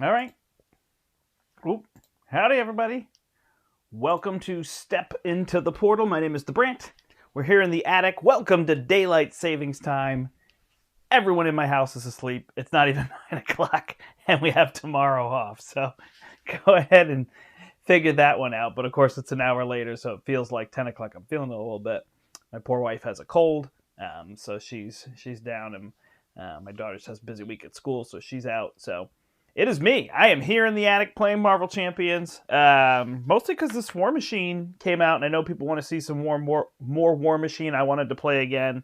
All right. Oop. Howdy, everybody. Welcome to Step Into the Portal. My name is The Brant. We're here in the attic. Welcome to daylight savings time. Everyone in my house is asleep. It's not even 9 o'clock, and we have tomorrow off. So go ahead and figure that one out. But of course, it's an hour later, so it feels like 10 o'clock. I'm feeling it a little bit. My poor wife has a cold, so she's down, and my daughter just has a busy week at school, so she's out. So it is me. I am here in the attic playing Marvel Champions, mostly because this War Machine came out, and I know people want to see some more War Machine. I wanted to play again,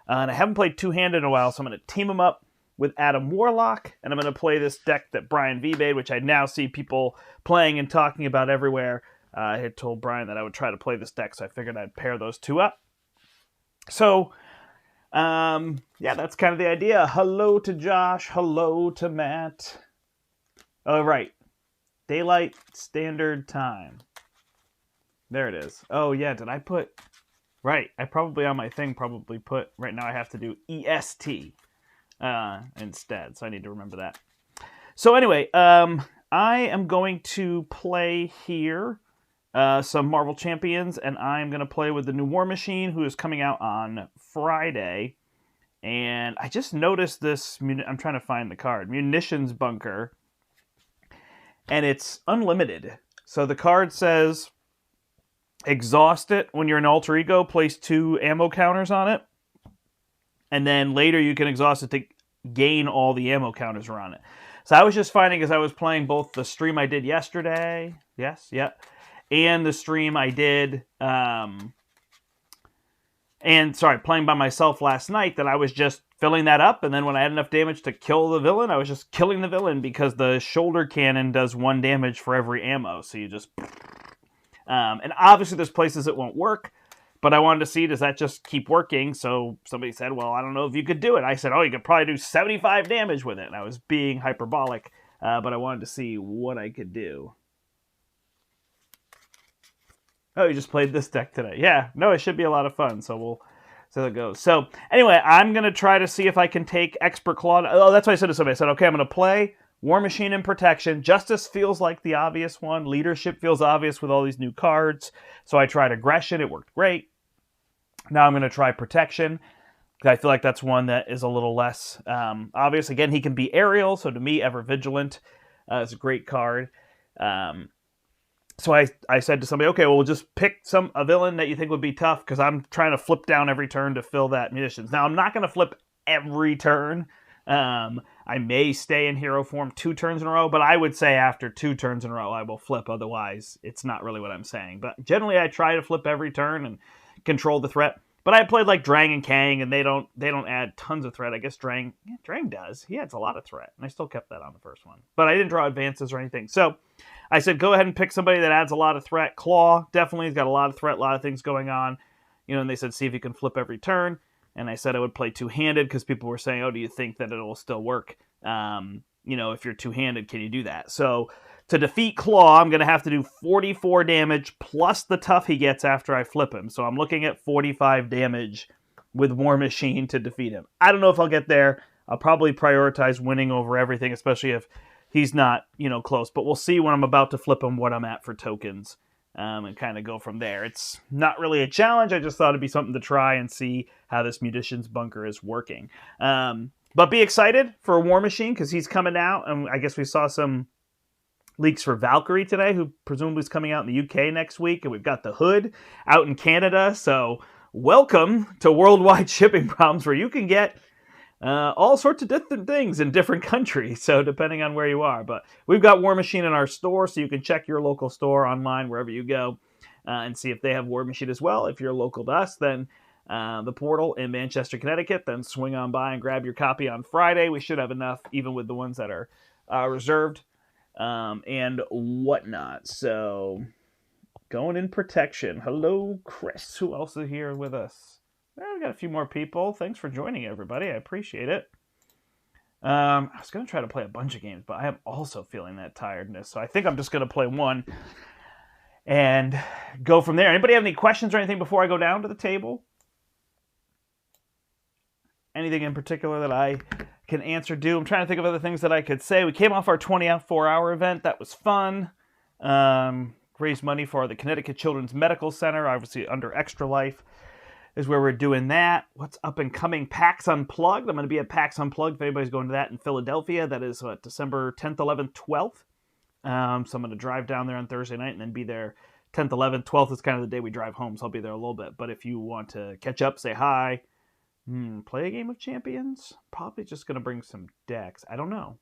and I haven't played two-handed in a while, so I'm going to team them up with Adam Warlock, and I'm going to play this deck that Brian V made, which I now see people playing and talking about everywhere. I had told Brian that I would try to play this deck, so I figured I'd pair those two up. So, yeah, that's kind of the idea. Hello to Josh. Hello to Matt. Oh, right. Daylight Standard Time. There it is. Oh, yeah, did I put... Right, I probably on my thing probably put... Right now I have to do EST instead, so I need to remember that. So anyway, I am going to play here some Marvel Champions, and I'm going to play with the new War Machine, who is coming out on Friday. And I just noticed this... I'm trying to find the card. Munitions Bunker. And it's unlimited. So the card says, exhaust it when you're an alter ego, place 2 ammo counters on it. And then later you can exhaust it to gain all the ammo counters around it. So I was just finding as I was playing both the stream I did yesterday, and the stream I did, playing by myself last night, that I was just filling that up, and then when I had enough damage to kill the villain, I was just killing the villain, because the shoulder cannon does 1 damage for every ammo, so you just... and obviously there's places it won't work, but I wanted to see, does that just keep working? So somebody said, well, I don't know if you could do it. I said, oh, you could probably do 75 damage with it, and I was being hyperbolic, but I wanted to see what I could do. Oh, you just played this deck today. Yeah, no, it should be a lot of fun, so we'll... So there it goes. So anyway, I'm going to try to see if I can take Expert Claw. Oh, that's what I said to somebody. I said, okay, I'm going to play War Machine and Protection. Justice feels like the obvious one. Leadership feels obvious with all these new cards. So I tried Aggression. It worked great. Now I'm going to try Protection, because I feel like that's one that is a little less obvious. Again, he can be aerial. So to me, Ever Vigilant is a great card. So I said to somebody, okay, well, we'll just pick a villain that you think would be tough, because I'm trying to flip down every turn to fill that munitions. Now, I'm not going to flip every turn. I may stay in hero form 2 turns in a row, but I would say after 2 turns in a row, I will flip. Otherwise, it's not really what I'm saying. But generally, I try to flip every turn and control the threat. But I played like Drang and Kang, and they don't add tons of threat. I guess Drang does. He adds a lot of threat, and I still kept that on the first one. But I didn't draw advances or anything. So I said, go ahead and pick somebody that adds a lot of threat. Claw definitely has got a lot of threat, a lot of things going on. And they said, see if you can flip every turn. And I said I would play two-handed, because people were saying, oh, do you think that it'll still work? If you're two-handed, can you do that? So to defeat Claw, I'm going to have to do 44 damage plus the tough he gets after I flip him. So I'm looking at 45 damage with War Machine to defeat him. I don't know if I'll get there. I'll probably prioritize winning over everything, especially if he's not, close. But we'll see when I'm about to flip him what I'm at for tokens, and kind of go from there. It's not really a challenge. I just thought it'd be something to try and see how this Munitions Bunker is working. But be excited for War Machine, because he's coming out, and I guess we saw some leaks for Valkyrie today, who presumably is coming out in the UK next week, and we've got the Hood out in Canada. So welcome to worldwide shipping problems, where you can get all sorts of different things in different countries, so depending on where you are. But we've got War Machine in our store, so you can check your local store online, wherever you go, and see if they have War Machine as well. If you're local to us, then the Portal in Manchester, Connecticut, then swing on by and grab your copy on Friday. We should have enough, even with the ones that are reserved and whatnot. So going in Protection. Hello, Chris. Who else is here with us? Well, we got a few more people. Thanks for joining, everybody. I appreciate it. I was going to try to play a bunch of games, but I am also feeling that tiredness. So I think I'm just going to play one and go from there. Anybody have any questions or anything before I go down to the table? Anything in particular that I can answer do. I'm trying to think of other things that I could say. We came off our 24-hour event. That was fun. Raised money for the Connecticut Children's Medical Center, obviously under Extra Life is where we're doing that. What's up and coming? PAX Unplugged. I'm going to be at PAX Unplugged if anybody's going to that in Philadelphia. That is December 10th, 11th, 12th. So I'm going to drive down there on Thursday night and then be there 10th, 11th, 12th is kind of the day we drive home, so I'll be there a little bit. But if you want to catch up, say hi, play a game of Champions, probably just going to bring some decks. I don't know.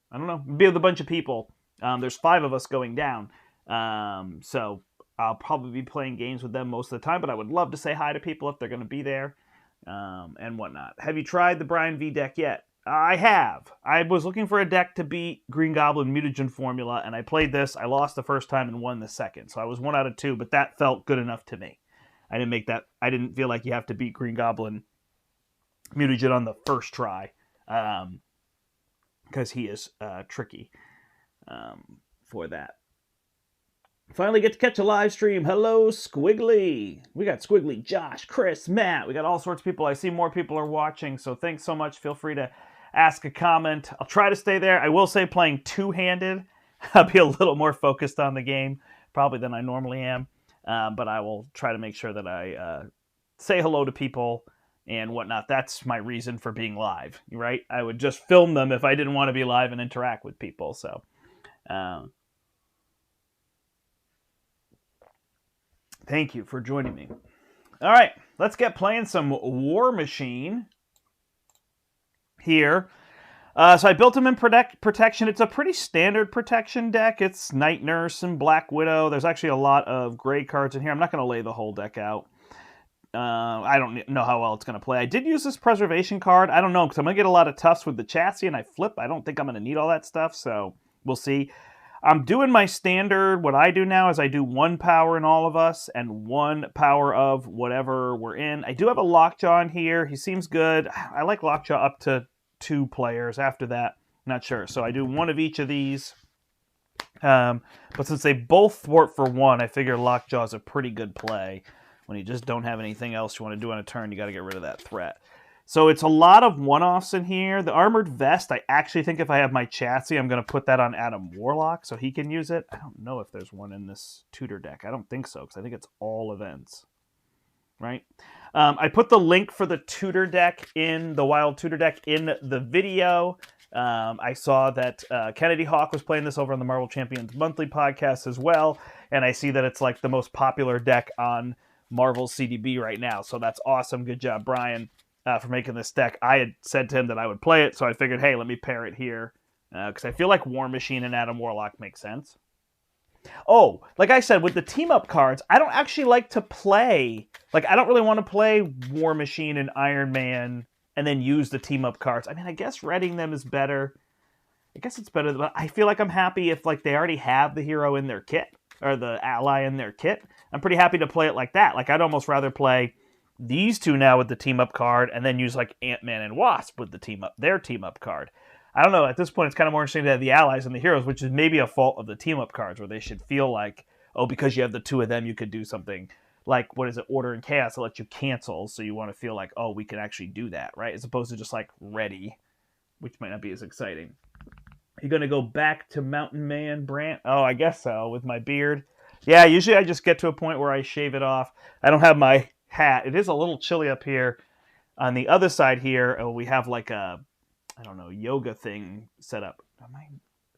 Be with a bunch of people. There's 5 of us going down. So I'll probably be playing games with them most of the time, but I would love to say hi to people if they're going to be there, and whatnot. Have you tried the Brian V deck yet? I have. I was looking for a deck to beat Green Goblin Mutagen Formula, and I played this. I lost the first time and won the second, so I was 1 out of 2, but that felt good enough to me. I didn't feel like you have to beat Green Goblin Mutagen on the first try, because he is tricky for that. Finally get to catch a live stream. Hello, Squiggly. We got Squiggly, Josh, Chris, Matt. We got all sorts of people. I see more people are watching, so thanks so much. Feel free to ask a comment. I'll try to stay there. I will say playing two-handed, I'll be a little more focused on the game probably than I normally am, but I will try to make sure that I say hello to people and whatnot. That's my reason for being live, right? I would just film them if I didn't want to be live and interact with people, so... Thank you for joining me. All right, let's get playing some War Machine here. So I built him in protection. It's a pretty standard protection deck. It's Night Nurse and Black Widow. There's actually a lot of gray cards in here. I'm not going to lay the whole deck out. I don't know how well it's going to play. I did use this preservation card. I don't know, because I'm going to get a lot of toughs with the chassis, and I flip. I don't think I'm going to need all that stuff, so we'll see. I'm doing my standard. What I do now is I do 1 power in all of us and 1 power of whatever we're in. I do have a Lockjaw in here. He seems good. I like Lockjaw up to 2 players. After that, not sure. So I do 1 of each of these. But since they both thwart for 1, I figure Lockjaw is a pretty good play. When you just don't have anything else you want to do on a turn, you got to get rid of that threat. So it's a lot of one-offs in here. The Armored Vest, I actually think if I have my chassis, I'm going to put that on Adam Warlock so he can use it. I don't know if there's one in this tutor deck. I don't think so, because I think it's all events. Right? I put the link for the tutor deck in the Wild Tutor deck in the video. I saw that Kennedy Hawk was playing this over on the Marvel Champions Monthly podcast as well, and I see that it's like the most popular deck on Marvel's CDB right now. So that's awesome. Good job, Brian. For making this deck. I had said to him that I would play it, so I figured, hey, let me pair it here, because I feel like War Machine and Adam Warlock makes sense. Oh, like I said, with the team-up cards, I don't actually like to play, like, I don't really want to play War Machine and Iron Man and then use the team-up cards. I mean, I guess reading them is better. I guess it's better, but I feel like I'm happy if, like, they already have the hero in their kit, or the ally in their kit. I'm pretty happy to play it like that. Like, I'd almost rather play these 2 now with the team-up card, and then use like Ant-Man and Wasp with the their team-up card. I don't know, at this point it's kind of more interesting to have the allies and the heroes, which is maybe a fault of the team-up cards, where they should feel like, oh, because you have the 2 of them, you could do something like, what is it, Order and Chaos that lets you cancel, so you want to feel like, oh, we can actually do that, right? As opposed to just like ready, which might not be as exciting. You're going to go back to Mountain Man, Brant? Oh, I guess so, with my beard. Yeah, usually I just get to a point where I shave it off. I don't have my hat. It is a little chilly up here. On the other side here, we have like a, I don't know, yoga thing set up. I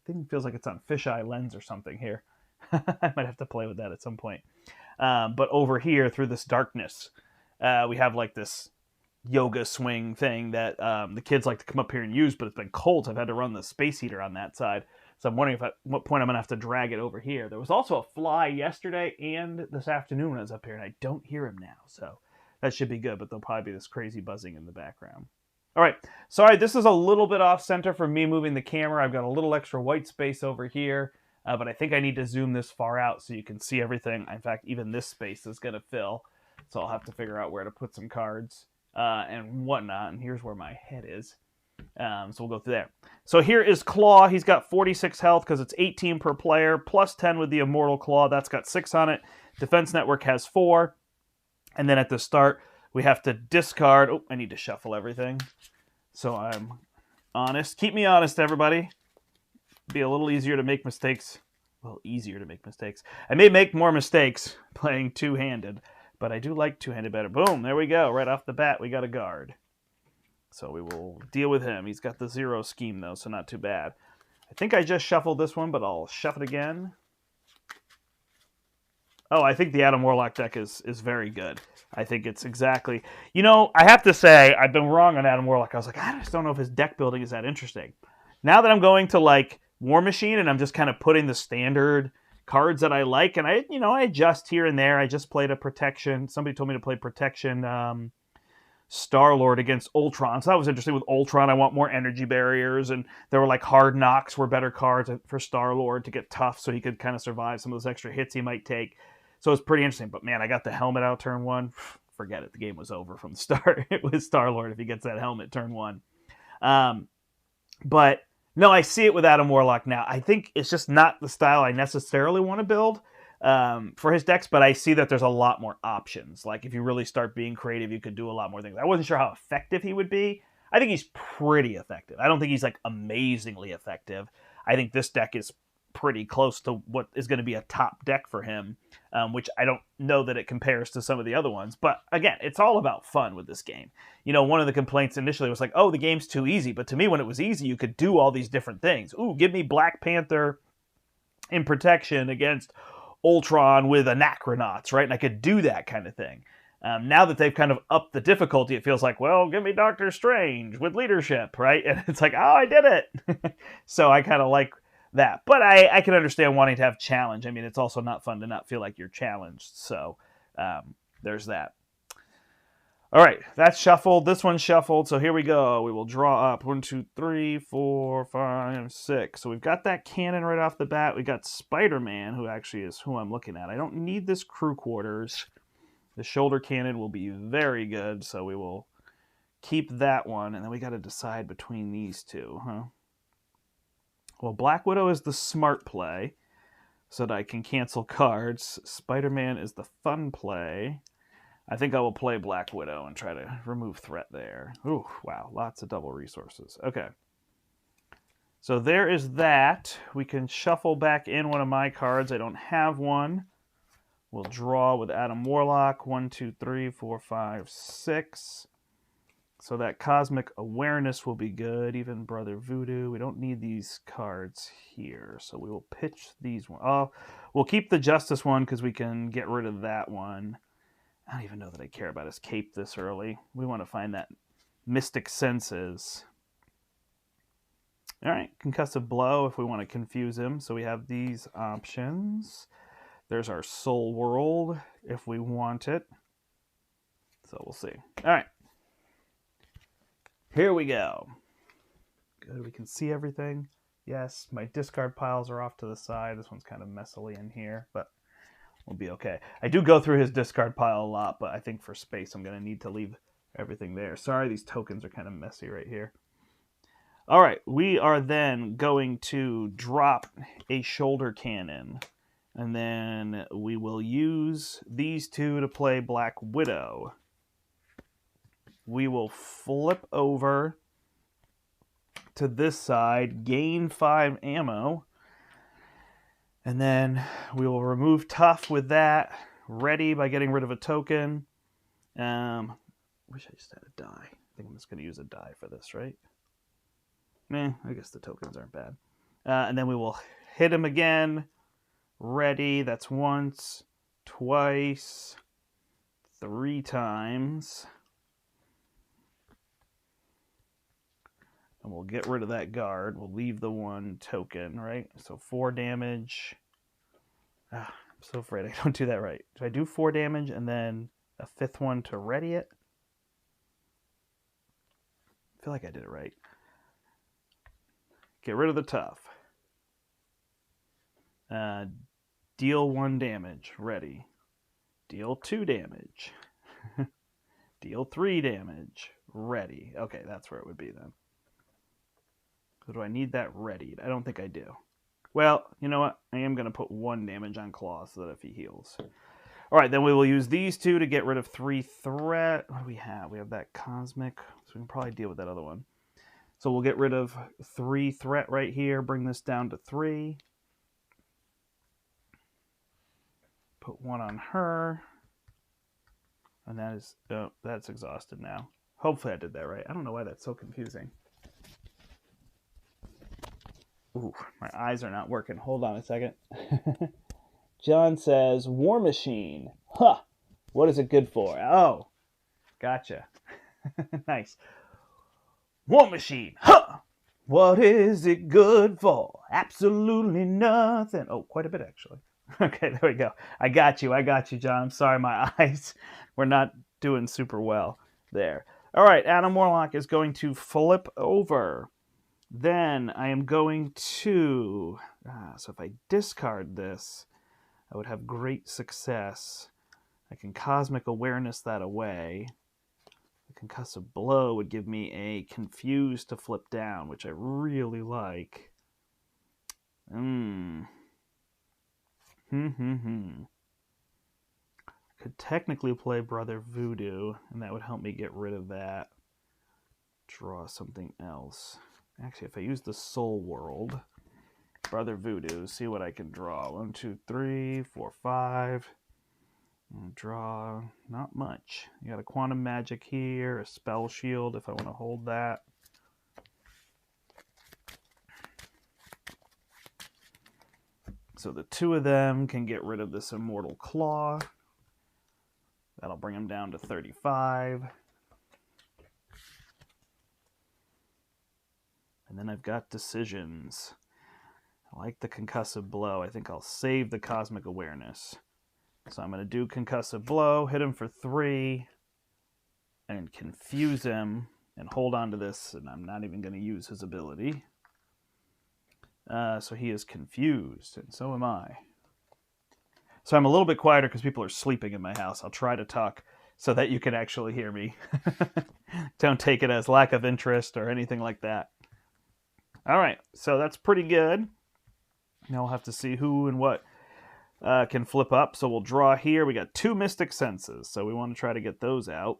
think it feels like it's on fisheye lens or something here. I might have to play with that at some point. But over here, through this darkness, we have like this yoga swing thing that the kids like to come up here and use, but it's been cold, so I've had to run the space heater on that side. So I'm wondering at what point I'm going to have to drag it over here. There was also a fly yesterday and this afternoon when I was up here, and I don't hear him now. So that should be good, but there'll probably be this crazy buzzing in the background. All right. Sorry, this is a little bit off center for me moving the camera. I've got a little extra white space over here, but I think I need to zoom this far out so you can see everything. In fact, even this space is going to fill, so I'll have to figure out where to put some cards and whatnot. And here's where my head is. So we'll go through there. So here is Claw. He's got 46 health because it's 18 per player, plus 10 with the Immortal Claw. That's got 6 on it. Defense Network has 4. And then at the start, we have to discard. Oh, I need to shuffle everything. So I'm honest. Keep me honest, everybody. Be a little easier to make mistakes. I may make more mistakes playing two-handed, but I do like two-handed better. Boom, there we go. Right off the bat, we got a guard. So we will deal with him. He's got the 0 scheme, though, so not too bad. I think I just shuffled this one, but I'll shuffle it again. Oh, I think the Adam Warlock deck is very good. I think it's exactly... You know, I have to say, I've been wrong on Adam Warlock. I was like, I just don't know if his deck building is that interesting. Now that I'm going to, like, War Machine, and I'm just kind of putting the standard cards that I like, and I adjust here and there. I just played a Protection. Somebody told me to play Protection Star-Lord against Ultron. So that was interesting. With Ultron, I want more energy barriers, and there were like Hard Knocks were better cards for Star-Lord to get tough so he could kind of survive some of those extra hits he might take. So it's pretty interesting. But man, I got the helmet out turn 1. Forget it. The game was over from the start. It was Star-Lord if he gets that helmet turn 1. But no, I see it with Adam Warlock now. I think it's just not the style I necessarily want to build for his decks, but I see that there's a lot more options. Like if you really start being creative, you could do a lot more things. I wasn't sure how effective he would be. I think he's pretty effective. I don't think he's like amazingly effective. I think this deck is pretty close to what is going to be a top deck for him, which I don't know that it compares to some of the other ones. But again, it's all about fun with this game. You know, one of the complaints initially was like, oh, the game's too easy. But to me, when it was easy, you could do all these different things. Ooh, give me Black Panther in Protection against Ultron with Anachronauts, right? And I could do that kind of thing. Now that they've kind of upped the difficulty, it feels like, well, give me Doctor Strange with leadership, right? And it's like, oh, I did it. So I kind of like that. But I can understand wanting to have challenge. I mean, it's also not fun to not feel like you're challenged. So there's that. All right, that's shuffled. This one's shuffled. So here we go. We will draw up 1, 2, 3, 4, 5, 6. So we've got that cannon right off the bat. We got Spider-Man, who actually is who I'm looking at. I don't need this crew quarters. The shoulder cannon will be very good. So we will keep that one. And then we got to decide between these two, huh? Well, Black Widow is the smart play so that I can cancel cards. Spider-Man is the fun play. I think I will play Black Widow and try to remove threat there. Ooh, wow, lots of double resources. Okay. So there is that. We can shuffle back in one of my cards. I don't have one. We'll draw with Adam Warlock. 1, 2, 3, 4, 5, 6. So that Cosmic Awareness will be good. Even Brother Voodoo. We don't need these cards here. So we will pitch these one. Oh, we'll keep the Justice one because we can get rid of that one. I don't even know that I care about his cape this early. We want to find that Mystic Senses. All right, Concussive Blow if we want to confuse him. So we have these options. There's our Soul World if we want it. So we'll see. All right. Here we go. Good, we can see everything. Yes, my discard piles are off to the side. This one's kind of messily in here, but we'll be okay. I do go through his discard pile a lot, but I think for space I'm going to need to leave everything there. Sorry, these tokens are kind of messy right here. All right, we are then going to drop a shoulder cannon, and then we will use these two to play Black Widow. We will flip over to this side, gain 5 ammo, and then we will remove tough with that. Ready by getting rid of a token. Wish I just had a die. I think I'm just going to use a die for this, right? I guess the tokens aren't bad. And then we will hit him again. Ready. That's once, twice, 3 times. And we'll get rid of that guard. We'll leave the 1 token, right? So 4 damage. I'm so afraid I don't do that right. Do I do 4 damage and then a 5th one to ready it? I feel like I did it right. Get rid of the tough. Deal 1 damage. Ready. Deal 2 damage. Deal 3 damage. Ready. Okay, that's where it would be then. So do I need that readied? I don't think I do. Well, you know what? I am going to put 1 damage on Claw so that if he heals. All right, then we will use these 2 to get rid of 3 threat. What do we have? We have that Cosmic. So we can probably deal with that other one. So we'll get rid of 3 threat right here, bring this down to 3. Put 1 on her. And that is, oh, that's exhausted now. Hopefully I did that right. I don't know why that's so confusing. Ooh, my eyes are not working. Hold on a second. John says, War Machine. Huh. What is it good for? Oh, gotcha. Nice. War Machine. Huh. What is it good for? Absolutely nothing. Oh, quite a bit, actually. Okay, there we go. I got you, John. I'm sorry, my eyes were not doing super well there. All right, Adam Warlock is going to flip over. Then I am going to... so if I discard this, I would have great success. I can Cosmic Awareness that away. The Concussive Blow would give me a Confuse to flip down, which I really like. Could technically play Brother Voodoo, and that would help me get rid of that. Draw something else. Actually, if I use the Soul World, Brother Voodoo, see what I can draw. 1, 2, 3, 4, 5. And draw not much. You got a Quantum Magic here, a Spell Shield if I want to hold that. So the 2 of them can get rid of this Immortal Claw. That'll bring them down to 35. And then I've got decisions. I like the Concussive Blow. I think I'll save the Cosmic Awareness. So I'm going to do Concussive Blow, hit him for 3, and confuse him, and hold on to this, and I'm not even going to use his ability. So he is confused, and so am I. So I'm a little bit quieter because people are sleeping in my house. I'll try to talk so that you can actually hear me. Don't take it as lack of interest or anything like that. All right, so that's pretty good. Now we'll have to see who and what can flip up. So we'll draw here. We got 2 Mystic Senses, so we want to try to get those out.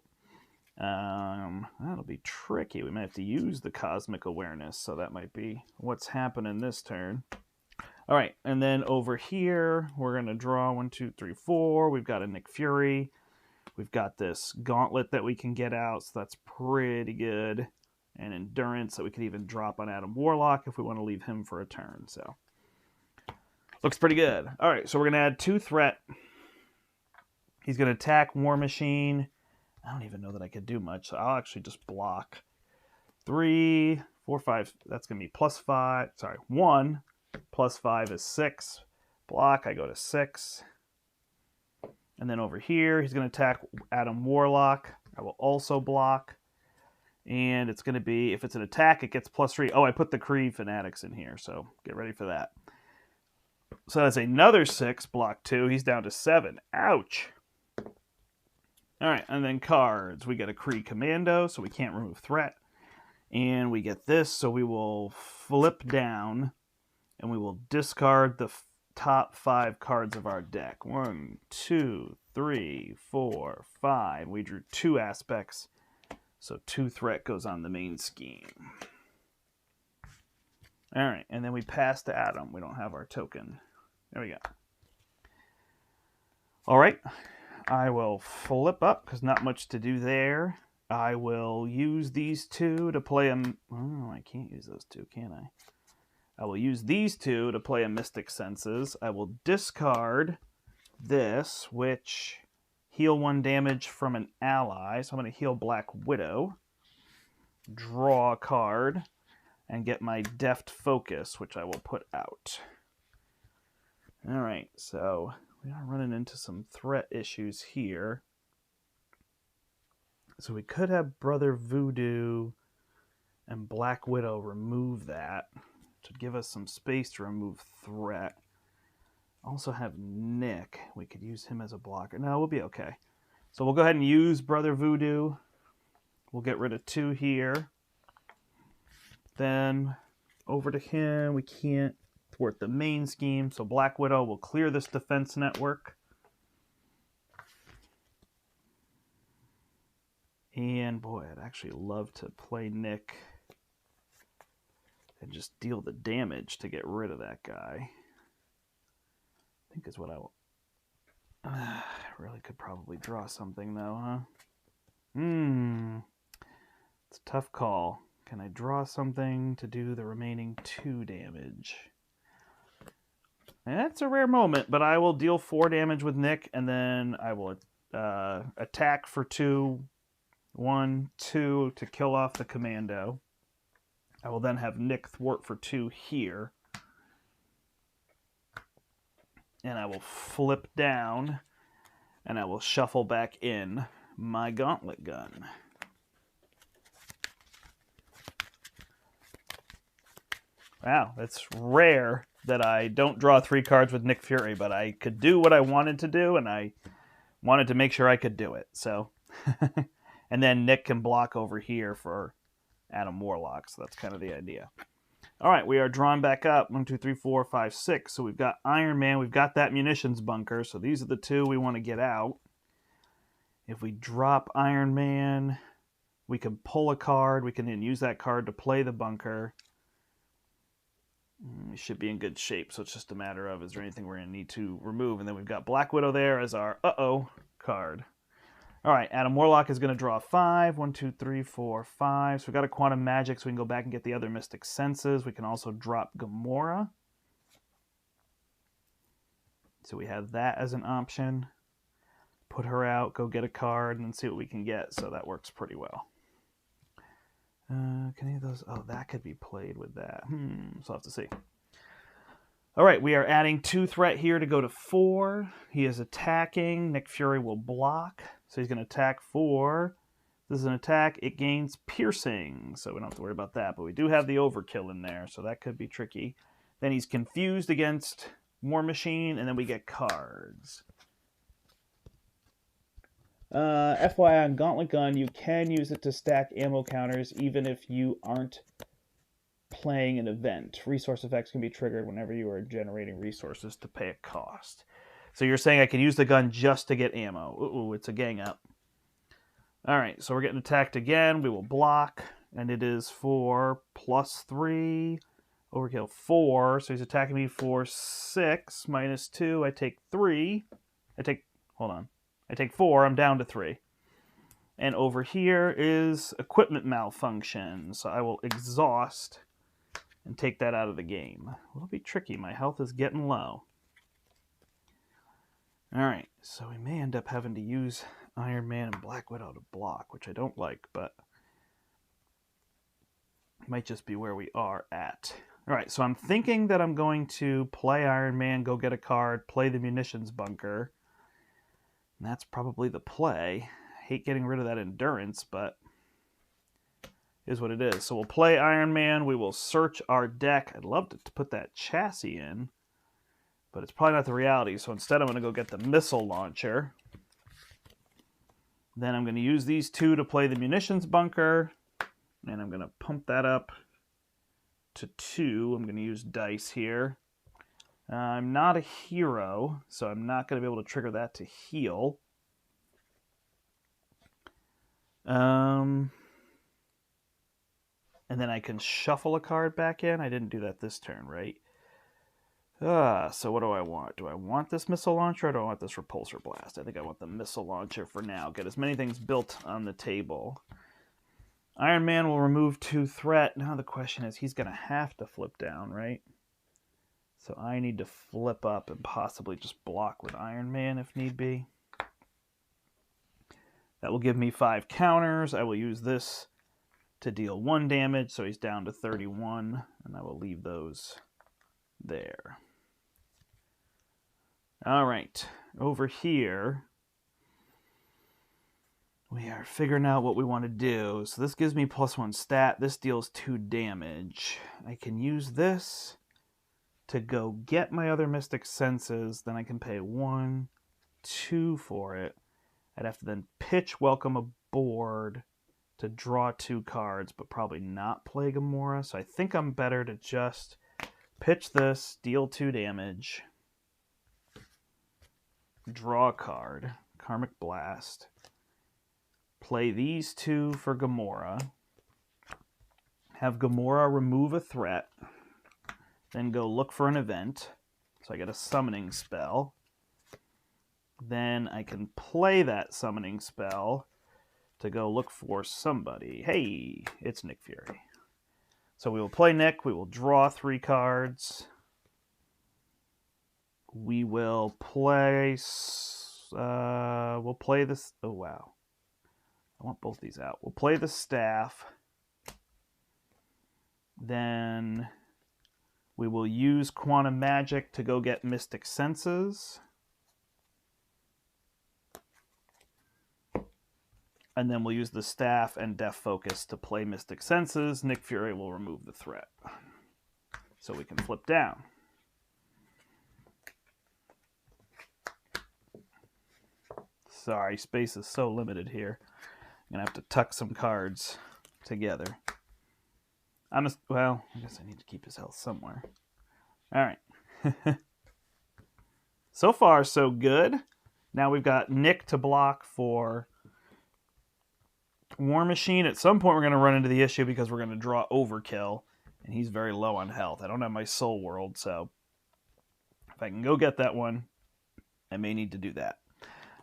That'll be tricky. We might have to use the Cosmic Awareness, so that might be what's happening this turn. All right, and then over here, we're going to draw 1, 2, 3, 4. We've got a Nick Fury. We've got this Gauntlet that we can get out, so that's pretty good. And Endurance that we could even drop on Adam Warlock if we want to leave him for a turn. So looks pretty good. All right, so we're going to add 2 threat. He's going to attack War Machine. I don't even know that I could do much, so I'll actually just block. 3, 4, 5. That's going to be +5. Sorry, 1 + 5 is 6. Block, I go to 6. And then over here, he's going to attack Adam Warlock. I will also block. And it's going to be, if it's an attack, it gets +3. Oh, I put the Kree Fanatics in here, so get ready for that. So that's another 6, block 2. He's down to 7. Ouch. All right, and then cards. We get a Kree Commando, so we can't remove threat. And we get this, so we will flip down, and we will discard the top 5 cards of our deck. 1, 2, 3, 4, 5. We drew 2 aspects, so 2 threat goes on the main scheme. All right, and then we pass to Adam. We don't have our token. There we go. All right, I will flip up because not much to do there. I will use these 2 to play a... Oh, I can't use those 2, can I? I will use these 2 to play a Mystic Senses. I will discard this, which heal 1 damage from an ally. So I'm going to heal Black Widow. Draw a card. And get my Deft Focus, which I will put out. Alright, so we are running into some threat issues here. So we could have Brother Voodoo and Black Widow remove that to give us some space to remove threat. Also have Nick. We could use him as a blocker. No, we'll be okay. So we'll go ahead and use Brother Voodoo. We'll get rid of 2 here. Then over to him. We can't thwart the main scheme. So Black Widow will clear this defense network. And boy, I'd actually love to play Nick and just deal the damage to get rid of that guy. I think is what I will. Really could probably draw something though, huh? It's a tough call. Can I draw something to do the remaining 2 damage? That's a rare moment, but I will deal 4 damage with Nick, and then I will attack for 2. 1, 2 to kill off the commando. I will then have Nick thwart for 2 here. And I will flip down, and I will shuffle back in my gauntlet gun. Wow, that's rare that I don't draw 3 cards with Nick Fury, but I could do what I wanted to do, and I wanted to make sure I could do it. So, and then Nick can block over here for Adam Warlock, so that's kind of the idea. All right, we are drawn back up. 1, 2, 3, 4, 5, 6. So we've got Iron Man. We've got that munitions bunker. So these are the 2 we want to get out. If we drop Iron Man, we can pull a card. We can then use that card to play the bunker. We should be in good shape, so it's just a matter of, is there anything we're going to need to remove? And then we've got Black Widow there as our uh-oh card. All right, Adam Warlock is going to draw 5. 1, 2, 3, 4, 5. So we've got a Quantum Magic, so we can go back and get the other Mystic Senses. We can also drop Gamora. So we have that as an option. Put her out, go get a card, and then see what we can get. So that works pretty well. Can any of those... Oh, that could be played with that. So I'll have to see. All right, we are adding 2 threat here to go to 4. He is attacking. Nick Fury will block. So he's going to attack 4. This is an attack. It gains piercing, so we don't have to worry about that. But we do have the overkill in there, so that could be tricky. Then he's confused against War Machine, and then we get cards. FYI, on Gauntlet Gun, you can use it to stack ammo counters even if you aren't playing an event. Resource effects can be triggered whenever you are generating resources to pay a cost. So you're saying I can use the gun just to get ammo. Ooh, it's a gang up. All right, so we're getting attacked again. We will block, and it is for +3. Overkill 4, so he's attacking me for 6. -2, I take 3. I take 4, I'm down to 3. And over here is equipment malfunction, so I will exhaust and take that out of the game. It'll be tricky, my health is getting low. Alright, so we may end up having to use Iron Man and Black Widow to block, which I don't like, but it might just be where we are at. Alright, so I'm thinking that I'm going to play Iron Man, go get a card, play the munitions bunker. And that's probably the play. I hate getting rid of that endurance, but it is what it is. So we'll play Iron Man. We will search our deck. I'd love to put that chassis in, but it's probably not the reality. So instead I'm going to go get the missile launcher. Then I'm going to use these 2 to play the munitions bunker. And I'm going to pump that up to 2. I'm going to use dice here. I'm not a hero, so I'm not going to be able to trigger that to heal. And then I can shuffle a card back in. I didn't do that this turn, right? So what do I want? Do I want this missile launcher or do I want this repulsor blast? I think I want the missile launcher for now. Get as many things built on the table. Iron Man will remove 2 threat. Now the question is, he's going to have to flip down, right? So I need to flip up and possibly just block with Iron Man if need be. That will give me 5 counters. I will use this to deal 1 damage, so he's down to 31, and I will leave those there. All right, over here, we are figuring out what we want to do. So this gives me +1 stat. This deals 2 damage. I can use this to go get my other Mystic Senses. Then I can pay 1, 2 for it. I'd have to then pitch Welcome Aboard to draw 2 cards, but probably not play Gamora. So I think I'm better to just pitch this, deal 2 damage, draw a card, Karmic Blast, play these 2 for Gamora, have Gamora remove a threat, then go look for an event. So I get a summoning spell. Then I can play that summoning spell to go look for somebody. Hey, it's Nick Fury. So we will play Nick. We will draw 3 cards. We will play... we'll play this... Oh, wow. I want both these out. We'll play the staff. Then we will use Quantum Magic to go get Mystic Senses. And then we'll use the staff and Death Focus to play Mystic Senses. Nick Fury will remove the threat. So we can flip down. Sorry, space is so limited here. I'm going to have to tuck some cards together. Well, I guess I need to keep his health somewhere. All right. So far, so good. Now we've got Nick to block for War Machine. At some point, we're going to run into the issue because we're going to draw Overkill, and he's very low on health. I don't have my Soul World, so if I can go get that one, I may need to do that.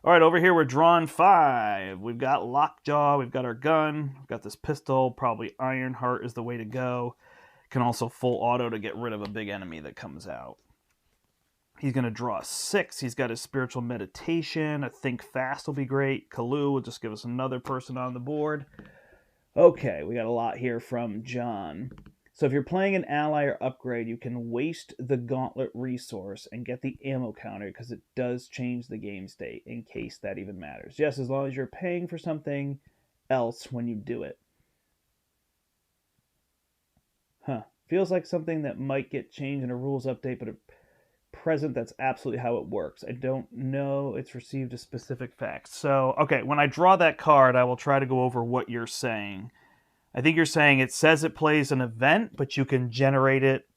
All right, over here we're drawing 5. We've got Lockjaw, we've got our gun, we've got this pistol, probably Ironheart is the way to go. Can also full auto to get rid of a big enemy that comes out. He's going to draw 6. He's got his Spiritual Meditation. A Think Fast will be great. Kalu will just give us another person on the board. Okay, we got a lot here from John. So if you're playing an ally or upgrade, you can waste the Gauntlet resource and get the ammo counter because it does change the game state in case that even matters. Yes, as long as you're paying for something else when you do it. Feels like something that might get changed in a rules update, but at present, that's absolutely how it works. I don't know it's received a specific fact. So, okay, when I draw that card, I will try to go over what you're saying. I think you're saying it says it plays an event, but you can generate it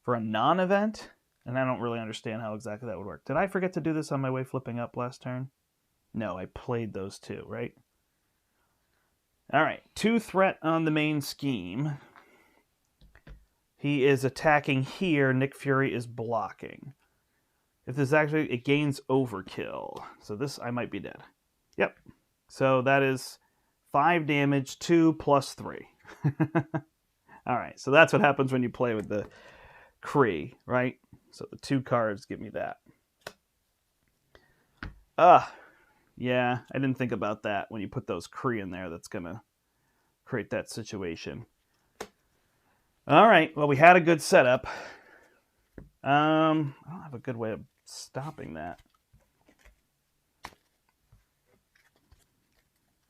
for a non-event? And I don't really understand how exactly that would work. Did I forget to do this on my way flipping up last turn? No, I played those 2, right? All right, 2 threat on the main scheme. He is attacking here. Nick Fury is blocking. If this actually, it gains Overkill. So this, I might be dead. Yep. So that is 5 damage, 2 plus 3. All right, so that's what happens when you play with the Kree, right? So the 2 cards give me that. Yeah, I didn't think about that. When you put those Kree in there, that's going to create that situation. All right, well, we had a good setup. I don't have a good way of stopping that.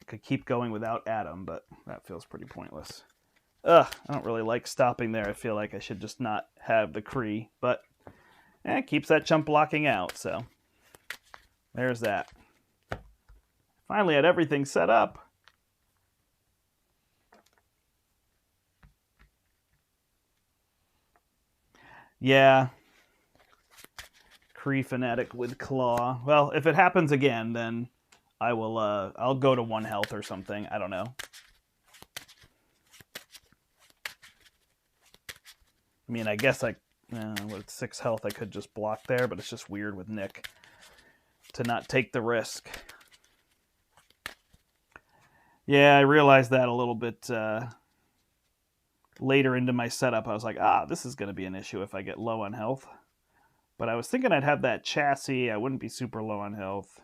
Could keep going without Adam, but that feels pretty pointless. I don't really like stopping there. I feel like I should just not have the Kree, but it keeps that chump blocking out, so there's that. Finally had everything set up. Yeah. Kree fanatic with claw. Well, if it happens again, then I will, I'll go to 1 health or something. I don't know. I mean, I guess with 6 health, I could just block there, but it's just weird with Nick to not take the risk. Yeah, I realized that a little bit later into my setup. I was like, this is going to be an issue if I get low on health. But I was thinking I'd have that chassis. I wouldn't be super low on health.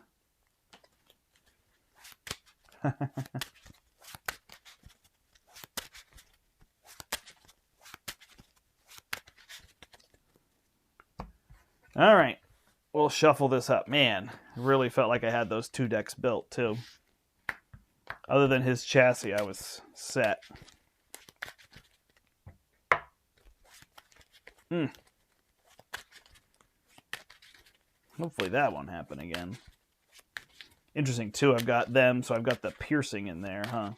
All right. We'll shuffle this up. Man, really felt like I had those 2 decks built, too. Other than his chassis, I was set. Hopefully that won't happen again. Interesting, too. I've got them, so I've got the piercing in there, huh?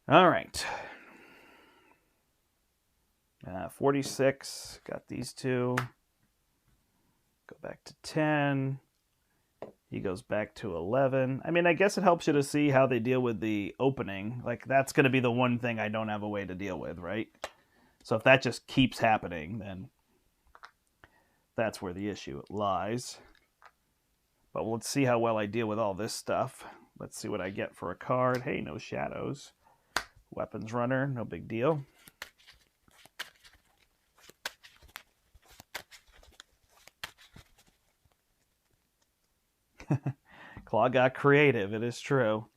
All right. 46. Got these 2. Go back to 10. He goes back to 11. I mean, I guess it helps you to see how they deal with the opening. Like, that's going to be the one thing I don't have a way to deal with, right? So if that just keeps happening, then that's where the issue lies. But let's see how well I deal with all this stuff. Let's see what I get for a card. Hey, no shadows. Weapons runner, no big deal. Claw got creative, it is true.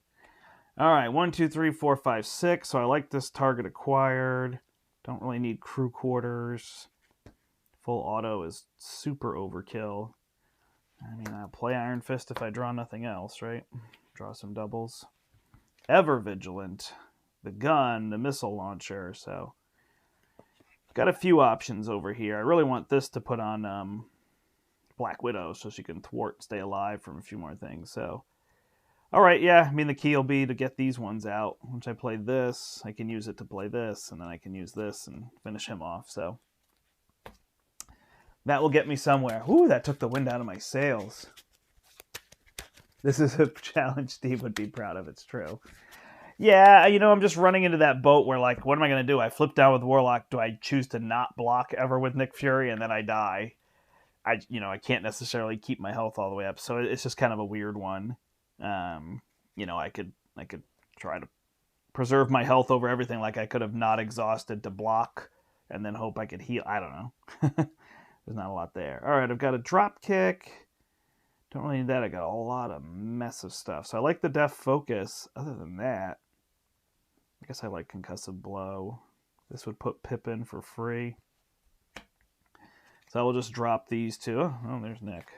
All right, 1, 2, 3, 4, 5, 6. So I like this target acquired. Don't really need crew quarters. Full auto is super overkill. I mean, I'll play Iron Fist if I draw nothing else, right? Draw some doubles. Ever Vigilant. The gun, the missile launcher. So, got a few options over here. I really want this to put on Black Widow so she can thwart, stay alive from a few more things. So, all right, yeah. I mean, the key will be to get these ones out. Once I play this, I can use it to play this, and then I can use this and finish him off. So, that will get me somewhere. Ooh, that took the wind out of my sails. This is a challenge Steve would be proud of. It's true. Yeah, you know, I'm just running into that boat where, like, what am I going to do? I flip down with Warlock. Do I choose to not block ever with Nick Fury and then I die? I can't necessarily keep my health all the way up. So it's just kind of a weird one. I could try to preserve my health over everything. Like I could have not exhausted to block and then hope I could heal. I don't know. There's not a lot there. All right, I've got a drop kick. Don't really need that. I got a lot of mess of stuff. So I like the def focus. Other than that, I guess I like concussive blow. This would put Pip in for free. So I will just drop these two. Oh, there's Nick.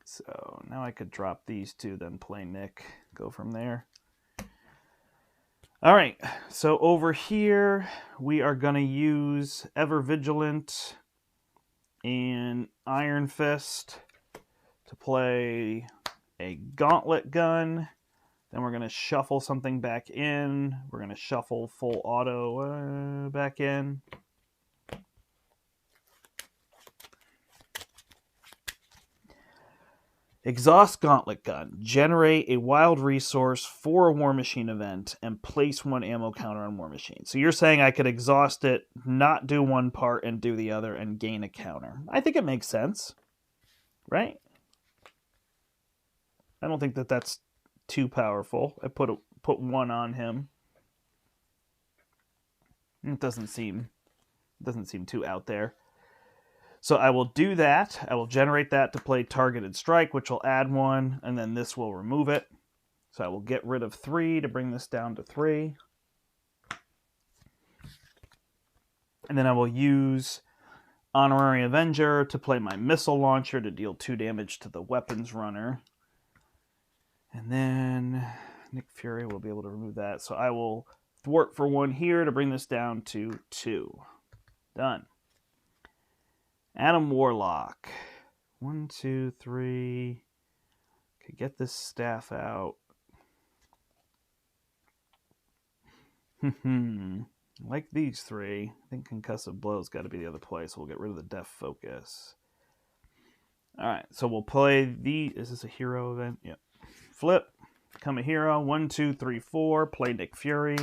So now I could drop these two, then play Nick. Go from there. All right. So over here, we are going to use Ever Vigilant and Iron Fist to play a Gauntlet Gun. Then we're going to shuffle something back in. We're going to shuffle full auto back in. Exhaust Gauntlet Gun. Generate a wild resource for a War Machine event and place one ammo counter on War Machine. So you're saying I could exhaust it, not do one part and do the other and gain a counter. I think it makes sense. Right? I don't think that that's too powerful. I put one on him. It doesn't seem too out there. So I will do that. I will generate that to play Targeted Strike, which will add one, and then this will remove it. So I will get rid of 3 to bring this down to 3. And then I will use Honorary Avenger to play my Missile Launcher to deal 2 damage to the Weapons Runner. And then Nick Fury will be able to remove that. So I will thwart for 1 here to bring this down to 2. Done. Adam Warlock. 1, 2, 3. Could get this staff out. Like these 3. I think Concussive Blow's got to be the other place. So we'll get rid of the Def Focus. Alright, so we'll play the... Is this a hero event? Yep. Flip. Become a hero. 1, 2, 3, 4. Play Nick Fury.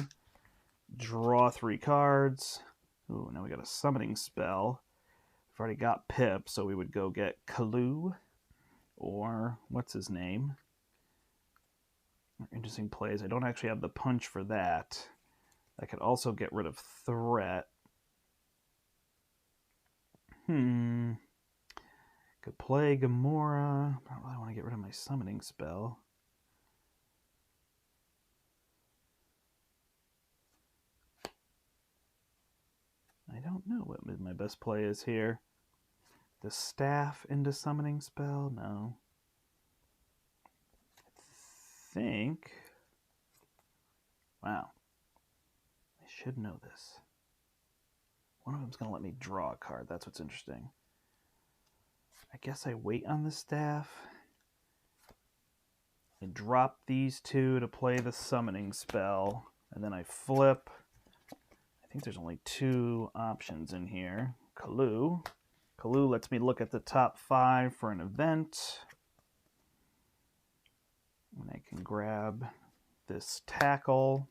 Draw 3 cards. Ooh, now we got a summoning spell. I've already got Pip, so we would go get Kalu, or what's his name? Interesting plays. I don't actually have the punch for that. I could also get rid of Threat. Could play Gamora. I don't really want to get rid of my summoning spell. I don't know what my best play is here. The staff into summoning spell? No. I think... Wow. I should know this. One of them's going to let me draw a card. That's what's interesting. I guess I wait on the staff. I drop these 2 to play the summoning spell. And then I flip. I think there's only 2 options in here. Kalu Kalu lets me look at the top 5 for an event. And I can grab this tackle.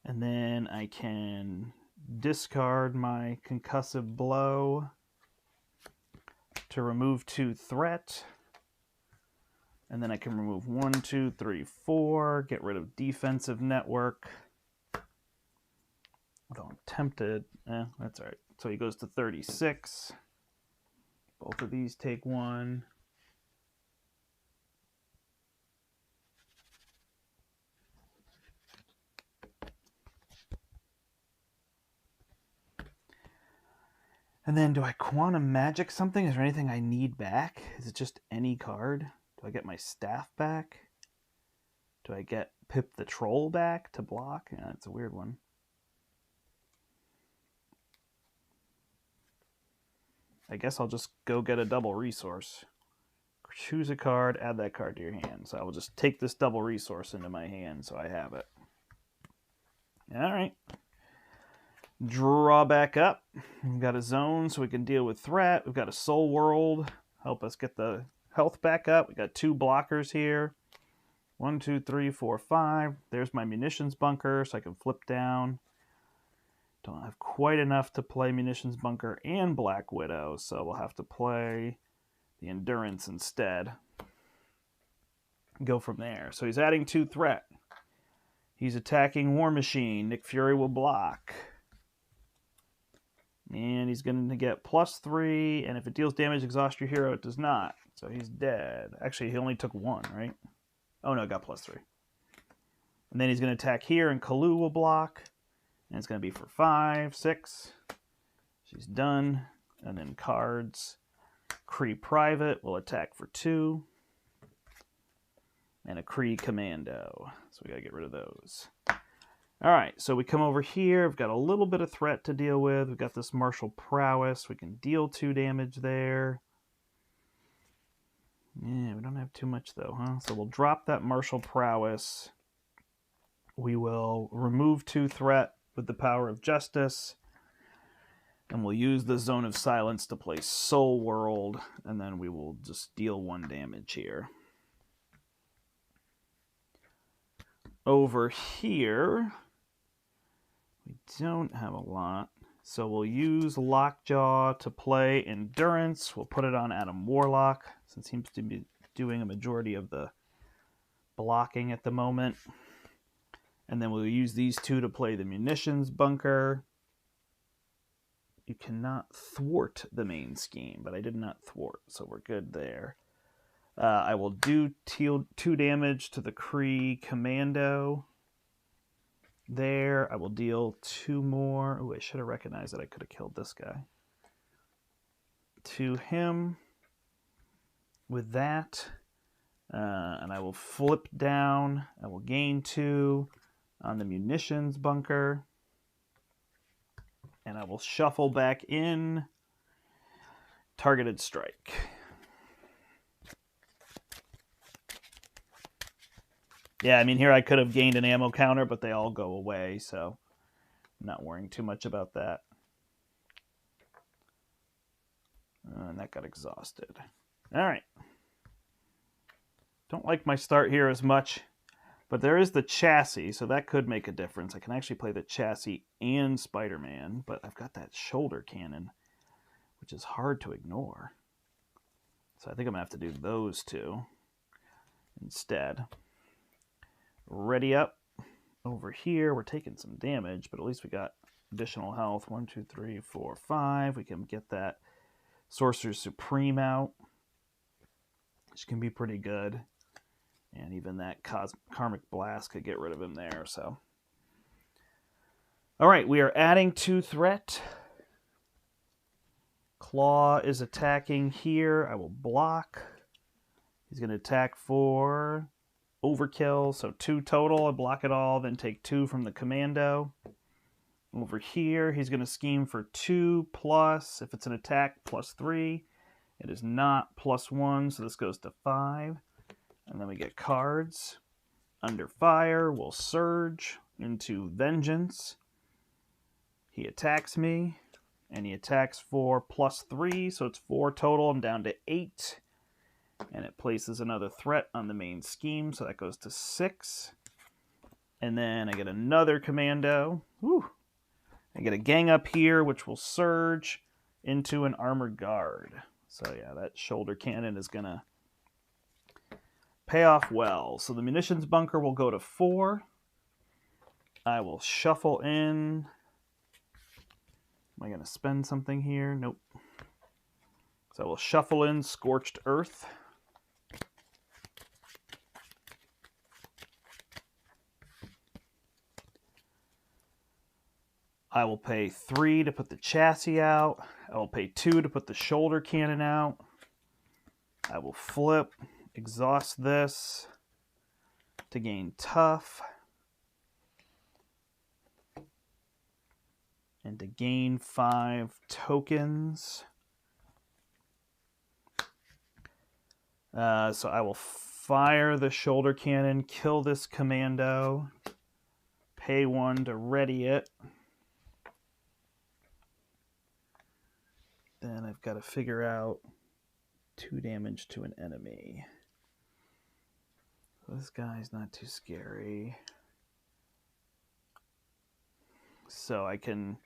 And then I can discard my concussive blow to remove 2 threat. And then I can remove 1, 2, 3, 4, get rid of defensive network. Although I'm tempted. That's all right. So he goes to 36. Both of these take 1. And then do I quantum magic something? Is there anything I need back? Is it just any card? Do I get my staff back? Do I get Pip the Troll back to block? Yeah, that's a weird one. I guess I'll just go get a double resource. Choose a card, add that card to your hand. So I will just take this double resource into my hand so I have it. All right. Draw back up. We've got a zone so we can deal with threat. We've got a soul world. Help us get the health back up. We got 2 blockers here. 1, 2, 3, 4, 5. There's my munitions bunker so I can flip down. Don't have quite enough to play munitions bunker and Black Widow, so we'll have to play the endurance instead. Go from there. So he's adding 2 threat. He's attacking War Machine. Nick Fury will block. And he's going to get +3, and if it deals damage, exhaust your hero. It does not. So he's dead. Actually, he only took 1, right? Oh, no, it got +3. And then he's going to attack here, and Kalu will block. And it's going to be for 5, 6. She's done. And then cards. Kree Private will attack for 2. And a Kree Commando. So we got to get rid of those. All right, so we come over here. We've got a little bit of threat to deal with. We've got this martial prowess. We can deal 2 damage there. Yeah, we don't have too much though, huh? So we'll drop that martial prowess. We will remove 2 threat with the power of justice. And we'll use the zone of silence to play Soul World. And then we will just deal 1 damage here. Over here, we don't have a lot. So we'll use Lockjaw to play Endurance. We'll put it on Adam Warlock, since he seems to be doing a majority of the blocking at the moment. And then we'll use these 2 to play the Munitions Bunker. You cannot thwart the main scheme, but I did not thwart, so we're good there. I will do 2 damage to the Kree Commando. There, I will deal 2 more. Oh, I should have recognized that I could have killed this guy. To him with that. And I will flip down. I will gain 2 on the Munitions Bunker. And I will shuffle back in Targeted Strike. Yeah, I mean, here I could have gained an ammo counter, but they all go away, so I'm not worrying too much about that. And that got exhausted. All right. Don't like my start here as much, but there is the chassis, so that could make a difference. I can actually play the chassis and Spider-Man, but I've got that shoulder cannon, which is hard to ignore. So I think I'm going to have to do those 2 instead. Ready up. Over here, we're taking some damage, but at least we got additional health. 1, 2, 3, 4, 5. We can get that Sorcerer Supreme out, which can be pretty good. And even that Karmic Blast could get rid of him there. So, all right, we are adding 2 threat. Claw is attacking here. I will block. He's going to attack for overkill, so 2 total. I block it all, then take 2 from the Commando. Over here, he's going to scheme for 2 plus, if it's an attack, +3. It is not +1, so this goes to 5. And then we get cards. Under fire, we'll surge into Vengeance. He attacks me, and he attacks for +3, so it's 4 total. I'm down to 8. And it places another threat on the main scheme, so that goes to 6. And then I get another commando. Whew. I get a gang up here, which will surge into an armored guard. So yeah, that shoulder cannon is going to pay off well. So the munitions bunker will go to 4. I will shuffle in. Am I going to spend something here? Nope. So I will shuffle in Scorched Earth. I will pay 3 to put the chassis out. I will pay 2 to put the shoulder cannon out. I will flip, exhaust this to gain tough. And to gain 5 tokens. So I will fire the shoulder cannon, kill this commando, pay 1 to ready it. Then I've got to figure out 2 damage to an enemy. This guy's not too scary. So I can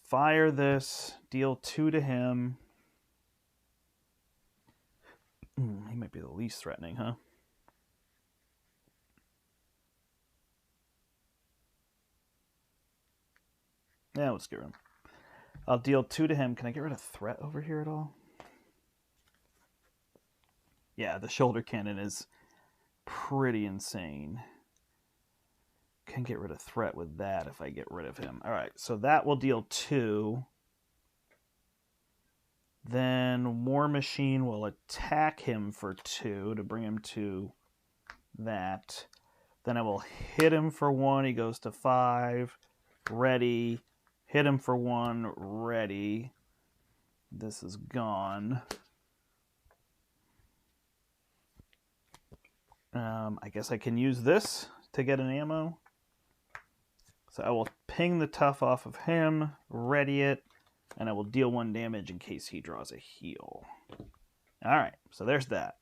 fire this, deal 2 to him. He might be the least threatening, huh? Yeah, let's get rid of him. I'll deal 2 to him. Can I get rid of threat over here at all? Yeah, the shoulder cannon is pretty insane. Can get rid of threat with that if I get rid of him. All right, so that will deal 2. Then War Machine will attack him for 2 to bring him to that. Then I will hit him for 1. He goes to 5. Ready. Hit him for 1. Ready. This is gone. I guess I can use this to get an ammo. So I will ping the tough off of him, ready it, and I will deal 1 damage in case he draws a heal. All right, so there's that.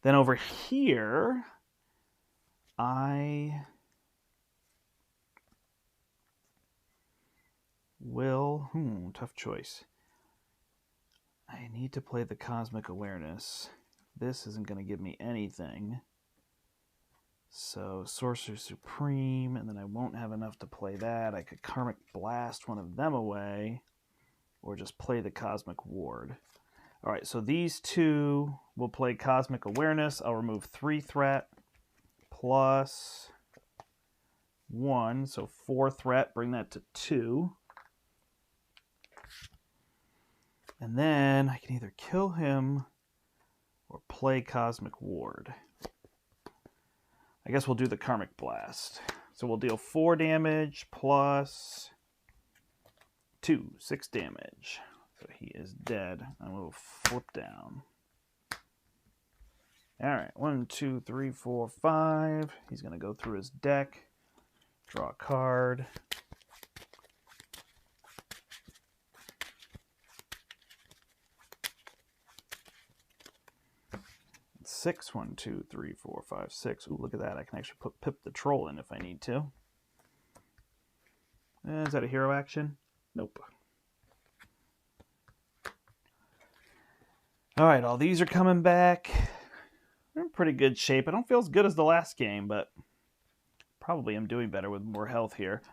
Then over here, I will... tough choice. I need to play the Cosmic Awareness. This isn't going to give me anything. So Sorcerer Supreme, and then I won't have enough to play that. I could Karmic Blast one of them away, or just play the Cosmic Ward. All right, so these 2 will play Cosmic Awareness. I'll remove 3 threat plus 1, so 4 threat, bring that to 2. And then I can either kill him or play Cosmic Ward. I guess we'll do the Karmic Blast. So we'll deal 4 damage plus 2, 6 damage. So he is dead. And we'll flip down. All right, 1, 2, 3, 4, 5. He's going to go through his deck, draw a card. 6. 1, 2, 3, 4, 5, 6. Ooh, look at that. I can actually put Pip the Troll in if I need to. Is that a hero action? Nope. All right, all these are coming back. They're in pretty good shape. I don't feel as good as the last game, but probably I'm doing better with more health here.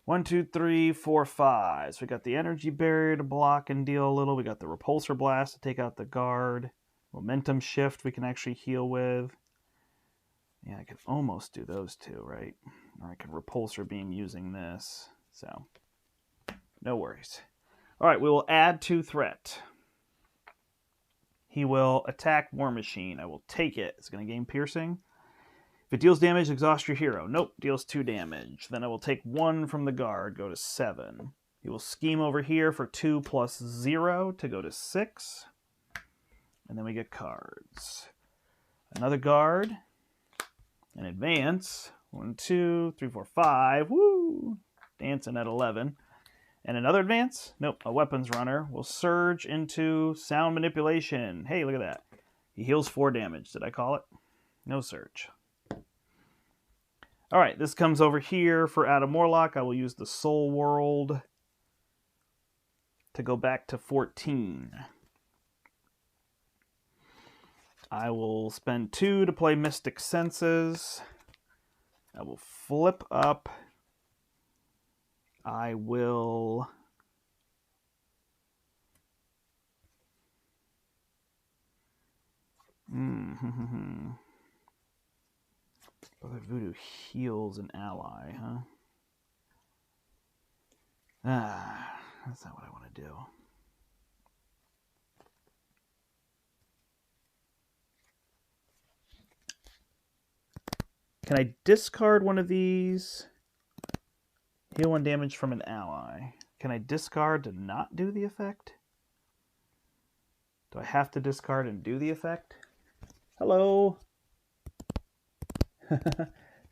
1, 2, 3, 4, 5. So we got the Energy Barrier to block and deal a little. We got the Repulsor Blast to take out the guard. Momentum Shift we can actually heal with. Yeah, I could almost do those 2, right? Or I could Repulsor Beam using this. So, no worries. All right, we will add 2 threat. He will attack War Machine. I will take it. It's going to gain piercing. If it deals damage, exhaust your hero. Nope, deals 2 damage. Then I will take 1 from the guard, go to 7. He will scheme over here for 2 plus 0 to go to 6. And then we get cards. Another guard. An advance. 1, 2, 3, 4, 5. Woo! Dancing at 11. And another advance? Nope, a weapons runner will surge into sound manipulation. Hey, look at that. He heals 4 damage. Did I call it? No surge. All right, this comes over here for Adam Warlock. I will use the Soul World to go back to 14. I will spend 2 to play Mystic Senses. I will flip up. I will... Brother Voodoo heals an ally, huh? That's not what I want to do. Can I discard one of these? Heal 1 damage from an ally. Can I discard to not do the effect? Do I have to discard and do the effect? Hello.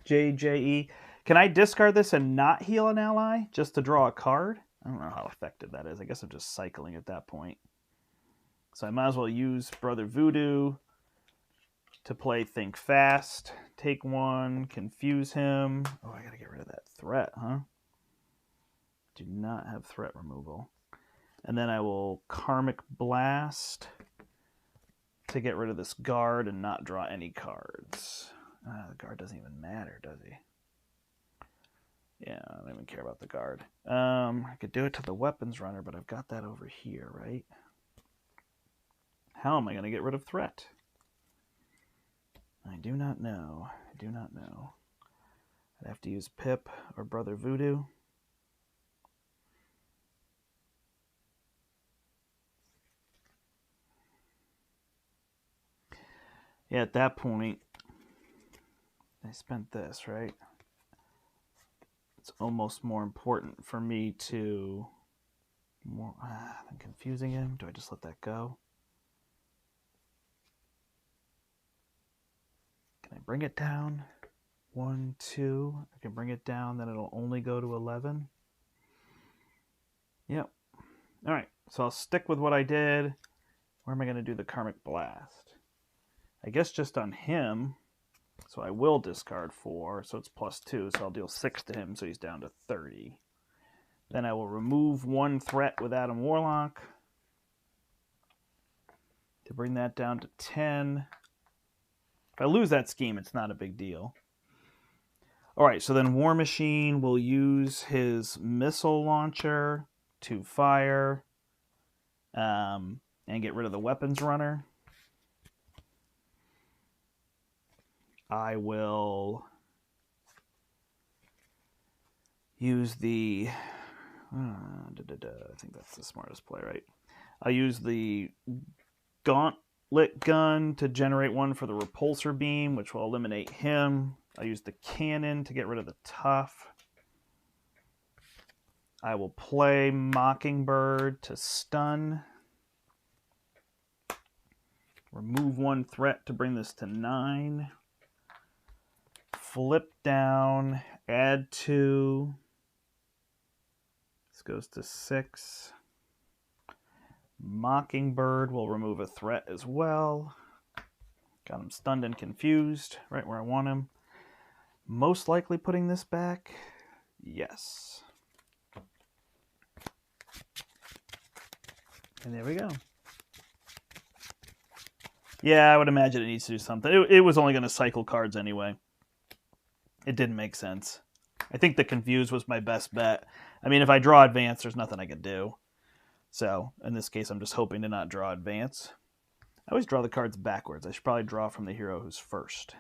JJE. Can I discard this and not heal an ally just to draw a card? I don't know how effective that is. I guess I'm just cycling at that point. So I might as well use Brother Voodoo to play Think Fast. Take 1, confuse him. Oh, I gotta get rid of that threat, huh? Do not have threat removal. And then I will Karmic Blast to get rid of this guard and not draw any cards. The guard doesn't even matter, does he? Yeah, I don't even care about the guard. I could do it to the weapons runner, but I've got that over here, right? How am I going to get rid of threat? I do not know. I do not know. I'd have to use Pip or Brother Voodoo. Yeah, at that point, I spent this, right? It's almost more important for me to... I'm confusing him. Do I just let that go? Can I bring it down? 1, 2. I can bring it down, then it'll only go to 11. Yep. All right, so I'll stick with what I did. Where am I going to do the Karmic Blast? I guess just on him. So I will discard 4, so it's +2, so I'll deal 6 to him, so he's down to 30. Then I will remove 1 threat with Adam Warlock to bring that down to 10. If I lose that scheme, it's not a big deal. All right, so then War Machine will use his missile launcher to fire and get rid of the weapons runner. I will use the... I think that's the smartest play, right? I'll use the Gauntlet Gun to generate 1 for the Repulsor Beam, which will eliminate him. I'll use the Cannon to get rid of the Tough. I will play Mockingbird to stun. Remove 1 threat to bring this to 9. Flip down, add 2. This goes to 6. Mockingbird will remove a threat as well. Got him stunned and confused, right where I want him. Most likely putting this back. Yes. And there we go. Yeah, I would imagine it needs to do something. It was only going to cycle cards anyway. It didn't make sense. I think the confuse was my best bet. I mean, if I draw advance, there's nothing I could do. So, in this case, I'm just hoping to not draw advance. I always draw the cards backwards. I should probably draw from the hero who's first.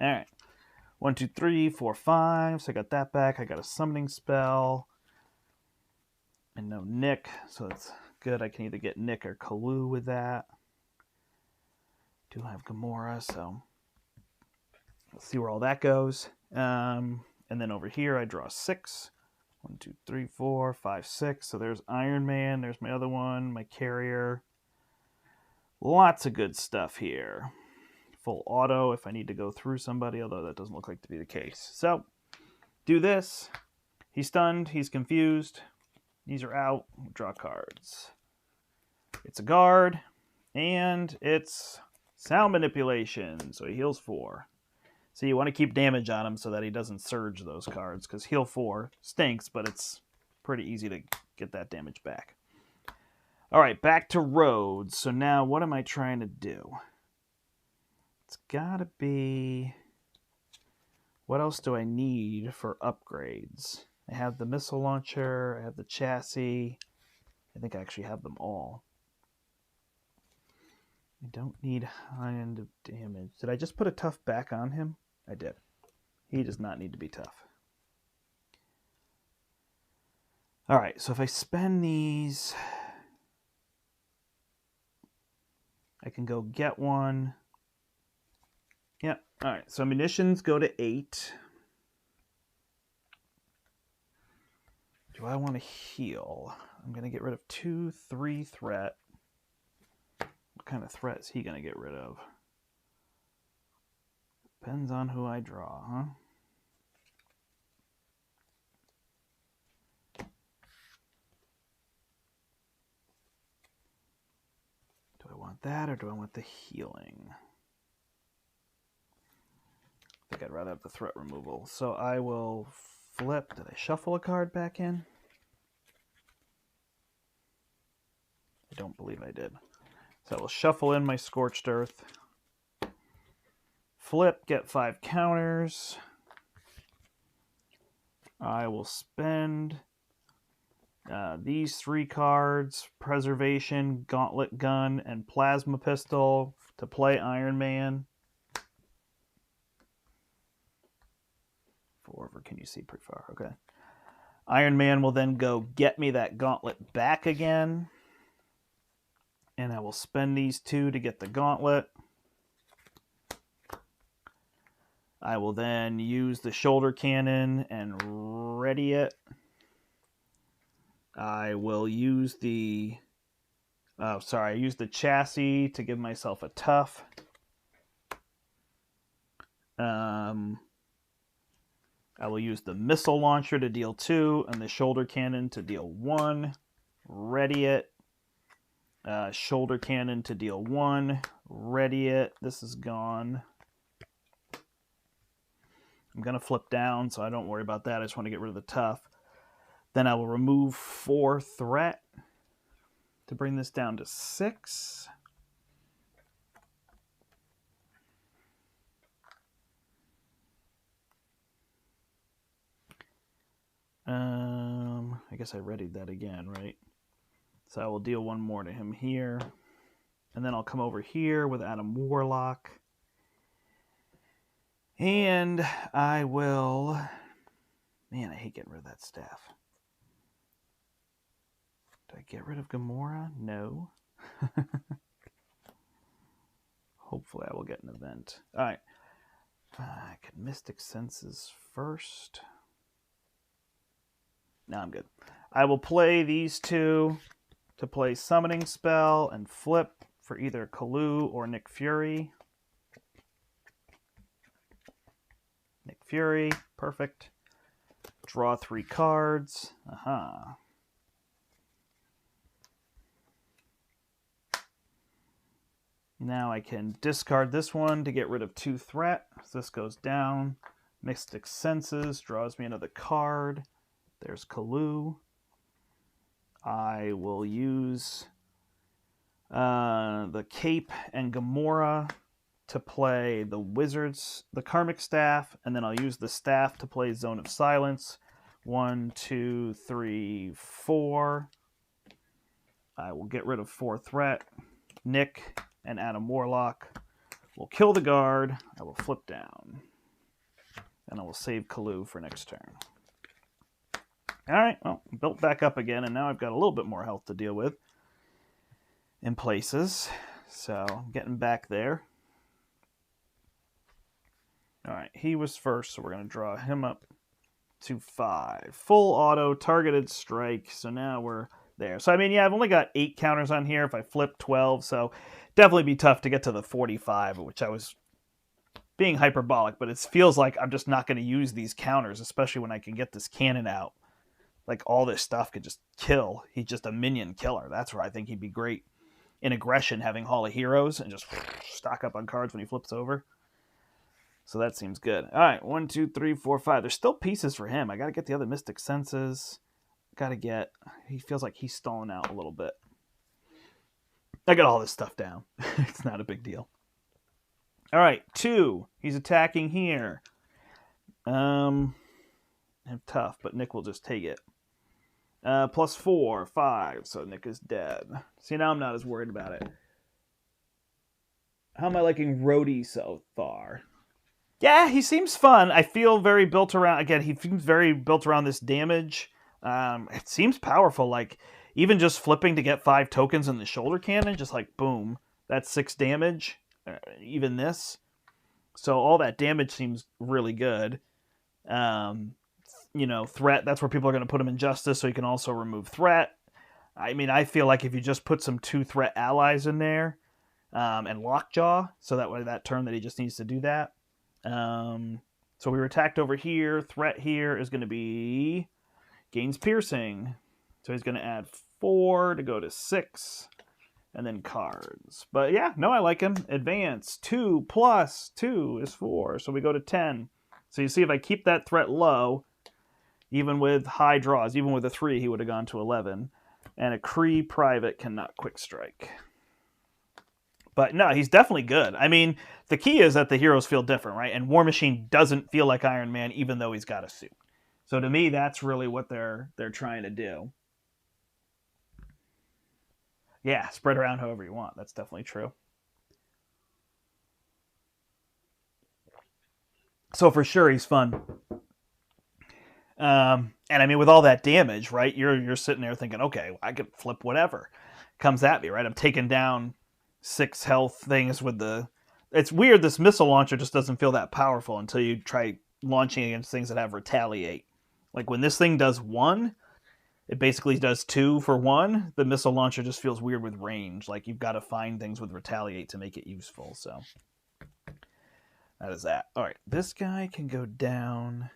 All right. 1, 2, 3, 4, 5. So I got that back. I got a summoning spell. And no Nick. So that's good. I can either get Nick or Kalu with that. Do have Gamora, so let's see where all that goes. And then over here, I draw 6. 1, 2, 3, 4, 5, 6. So there's Iron Man. There's my other one, my carrier. Lots of good stuff here. Full auto if I need to go through somebody, although that doesn't look like to be the case. So, do this. He's stunned. He's confused. These are out. Draw cards. It's a guard, and it's sound manipulation, so he heals 4. So you want to keep damage on him so that he doesn't surge those cards, because heal 4 stinks, but it's pretty easy to get that damage back. All right, back to roads. So now what am I trying to do? It's got to be... What else do I need for upgrades? I have the missile launcher, I have the chassis. I think I actually have them all. I don't need high end of damage. Did I just put a tough back on him? I did. He does not need to be tough. Alright, so if I spend these, I can go get one. Yep. Alright, so munitions go to 8. Do I want to heal? I'm going to get rid of 2, 3 threat. What kind of threat is he going to get rid of? Depends on who I draw, huh? Do I want that or do I want the healing? I think I'd rather have the threat removal. So I will flip. Did I shuffle a card back in? I don't believe I did. So I will shuffle in my Scorched Earth. Flip, get 5 counters. I will spend these 3 cards, Preservation, Gauntlet Gun, and Plasma Pistol to play Iron Man. Forever, can you see pretty far? Okay. Iron Man will then go get me that gauntlet back again. And I will spend these 2 to get the gauntlet. I will then use the shoulder cannon and ready it. I will use the... I use the chassis to give myself a tough. I will use the missile launcher to deal 2 and the shoulder cannon to deal 1. Ready it. Shoulder cannon to deal 1. Ready it. This is gone. I'm going to flip down, so I don't worry about that. I just want to get rid of the tough. Then I will remove 4 threat to bring this down to 6. I guess I readied that again, right? So I will deal 1 more to him here. And then I'll come over here with Adam Warlock. And I will... Man, I hate getting rid of that staff. Do I get rid of Gamora? No. Hopefully I will get an event. Alright. I could Mystic Senses first. No, I'm good. I will play these 2 to play Summoning Spell and flip for either Kalu or Nick Fury. Nick Fury, perfect. Draw 3 cards. Aha. Now I can discard this one to get rid of 2 threat. So this goes down. Mystic Senses draws me another card. There's Kalu. I will use the Cape and Gamora to play the Wizards, the Karmic Staff, and then I'll use the Staff to play Zone of Silence. 1, 2, 3, 4. I will get rid of 4 threat. Nick and Adam Warlock will kill the guard. I will flip down. And I will save Kalu for next turn. Alright, well, built back up again, and now I've got a little bit more health to deal with in places. So, I'm getting back there. Alright, he was first, so we're going to draw him up to 5. Full auto, targeted strike. So now we're there. So, I mean, yeah, I've only got 8 counters on here if I flip 12. So, definitely be tough to get to the 45, which I was being hyperbolic. But it feels like I'm just not going to use these counters, especially when I can get this cannon out. Like, all this stuff could just kill. He's just a minion killer. That's where I think he'd be great in aggression, having Hall of Heroes and just stock up on cards when he flips over. So that seems good. All right, 1, 2, 3, 4, 5. There's still pieces for him. I got to get the other Mystic Senses. Got to get... He feels like he's stalling out a little bit. I got all this stuff down. It's not a big deal. All right, 2. He's attacking here. I'm tough, but Nick will just take it. +4, 5. So Nick is dead. See, now I'm not as worried about it. How am I liking Rhodey so far? Yeah, he seems fun. I feel very built around... Again, he seems very built around this damage. It seems powerful. Like, even just flipping to get 5 tokens in the shoulder cannon, just like, boom. That's 6 damage. Even this. So all that damage seems really good. You know, threat, that's where people are going to put him in Justice, so he can also remove threat. I mean, I feel like if you just put some 2-threat allies in there, and Lockjaw, so that way that turn that he just needs to do that. So we were attacked over here. Threat here is going to be gains piercing. So he's going to add 4 to go to 6. And then cards. But yeah, no, I like him. Advance. 2 + 2 is 4. So we go to 10. So you see if I keep that threat low, even with high draws, even with a 3, he would have gone to 11. And a Kree Private cannot quick strike. But no, he's definitely good. I mean, the key is that the heroes feel different, right? And War Machine doesn't feel like Iron Man, even though he's got a suit. So to me, that's really what they're trying to do. Yeah, spread around however you want. That's definitely true. So for sure, he's fun. And I mean, with all that damage, right? You're sitting there thinking, okay, I could flip whatever comes at me, right? I'm taking down 6 health things with the... It's weird, this missile launcher just doesn't feel that powerful until you try launching against things that have retaliate. Like when this thing does 1, it basically does 2 for 1. The missile launcher just feels weird with range. Like you've got to find things with retaliate to make it useful. So that is that. All right, this guy can go down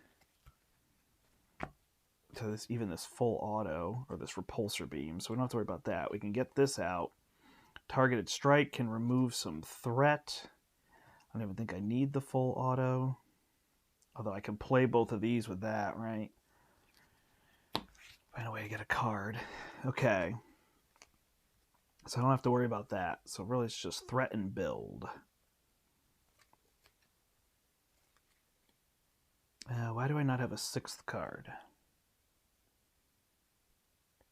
to this, even this full auto or this repulsor beam. So we don't have to worry about that. We can get this out. Targeted strike can remove some threat. I don't even think I need the full auto. Although I can play both of these with that, right? Find a way to get a card. Okay. So I don't have to worry about that. So really it's just threat and build. Why do I not have a 6th card?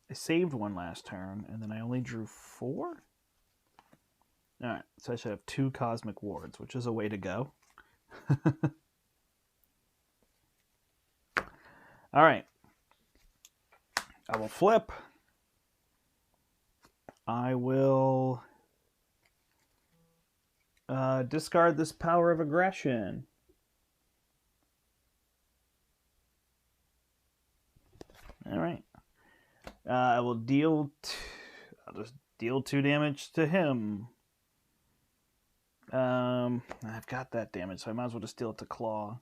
I saved 1 last turn, and then I only drew 4? Alright, so I should have 2 Cosmic Wards, which is a way to go. Alright. I will flip. I will discard this Power of Aggression. Alright. I will deal... I'll just deal 2 damage to him. I've got that damage, so I might as well just deal it to Claw.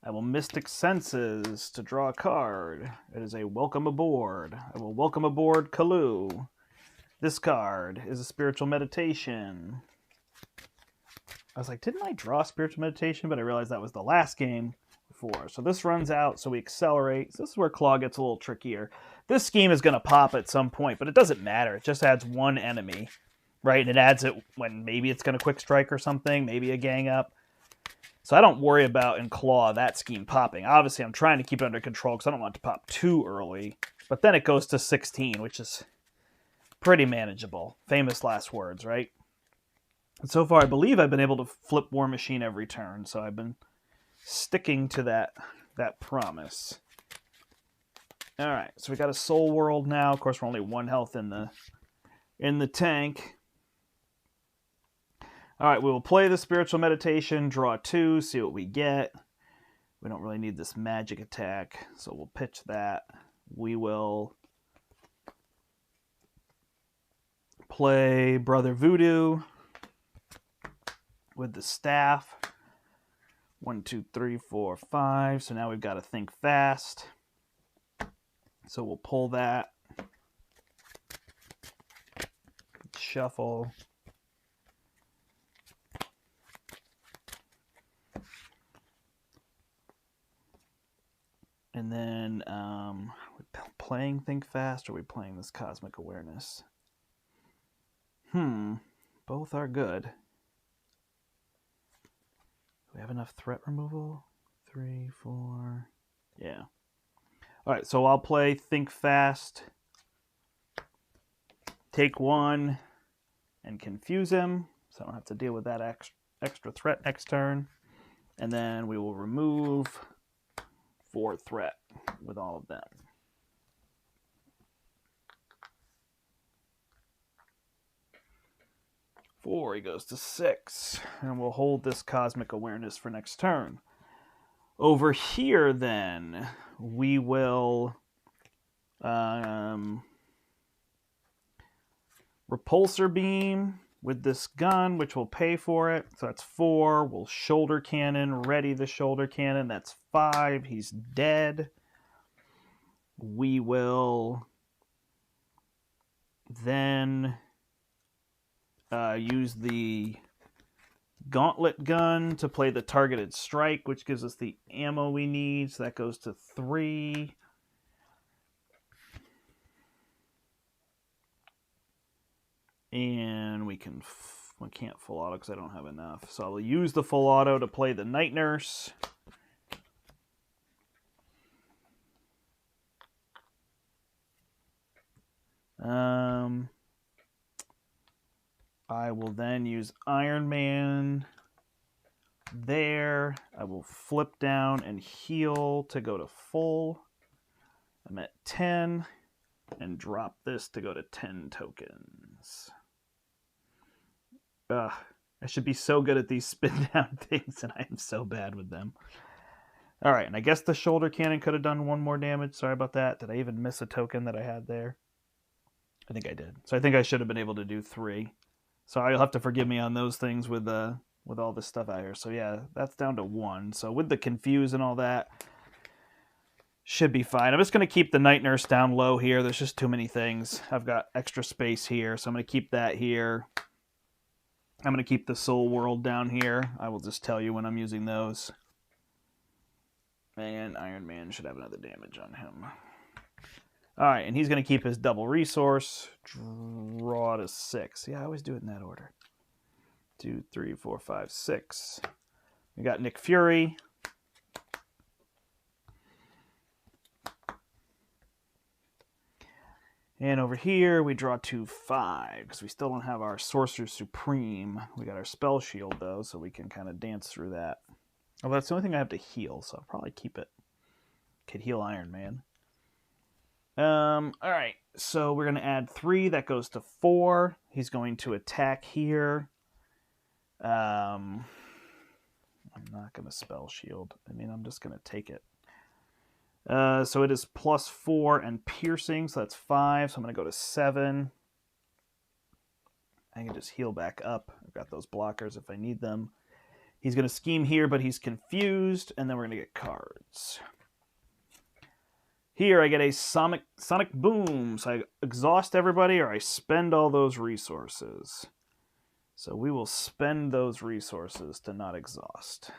I will Mystic Senses to draw a card. It is a Welcome Aboard. I will Welcome Aboard Kalu. This card is a Spiritual Meditation. I was like, didn't I draw Spiritual Meditation? But I realized that was the last game before. So this runs out, so we accelerate. So this is where Claw gets a little trickier. This scheme is going to pop at some point, but it doesn't matter. It just adds 1 enemy. Right, and it adds it when maybe it's going to quick strike or something, maybe a gang up. So I don't worry about in Claw that scheme popping. Obviously, I'm trying to keep it under control because I don't want it to pop too early. But then it goes to 16, which is pretty manageable. Famous last words, right? And so far, I believe I've been able to flip War Machine every turn, so I've been sticking to that promise. All right, so we got a Soul World now. Of course, we're only 1 health in the tank. All right, we will play the Spiritual Meditation, draw 2, see what we get. We don't really need this magic attack, so we'll pitch that. We will play Brother Voodoo with the staff. 1, 2, 3, 4, 5. So now we've got to think fast. So we'll pull that. Shuffle. And then, are we playing Think Fast, or are we playing this Cosmic Awareness? Both are good. Do we have enough threat removal? 3, 4. Yeah. All right, so I'll play Think Fast. Take 1 and confuse him, so I don't have to deal with that extra threat next turn. And then we will remove 4 threat with all of them. 4, he goes to 6. And we'll hold this Cosmic Awareness for next turn. Over here, then, we will Repulsor Beam with this gun, which will pay for it. So that's 4. We'll Shoulder Cannon, ready the Shoulder Cannon. That's 5. He's dead. We will then use the Gauntlet Gun to play the Targeted Strike, which gives us the ammo we need. So that goes to 3. And we can't full auto because I don't have enough. So I'll use the full auto to play the Night Nurse. I will then use Iron Man there. I will flip down and heal to go to full. I'm at 10. And drop this to go to 10 tokens. I should be so good at these spin down things, and I am so bad with them. All right, and I guess the Shoulder Cannon could have done 1 more damage. Sorry about that. Did I even miss a token that I had there? I think I did. So I think I should have been able to do 3. So you'll have to forgive me on those things with all this stuff out here. So yeah, that's down to 1. So with the confuse and all that, should be fine. I'm just going to keep the Night Nurse down low here. There's just too many things. I've got extra space here, so I'm going to keep that here. I'm going to keep the Soul World down here. I will just tell you when I'm using those. And Iron Man should have another damage on him. Alright, and he's going to keep his double resource. Draw to 6. Yeah, I always do it in that order. 2, 3, 4, 5, 6. We got Nick Fury. And over here, we draw 2, 5, because we still don't have our Sorcerer Supreme. We got our Spell Shield, though, so we can kind of dance through that. Oh, that's the only thing I have to heal, so I'll probably keep it. Could heal Iron Man. Alright, so we're going to add 3. That goes to 4. He's going to attack here. I'm not going to Spell Shield. I mean, I'm just going to take it. So it is +4 and piercing, so that's 5. So I'm going to go to 7. I can just heal back up. I've got those blockers if I need them. He's going to scheme here, but he's confused, and then we're going to get cards. Here I get a Sonic Boom, so I exhaust everybody or I spend all those resources. So we will spend those resources to not exhaust.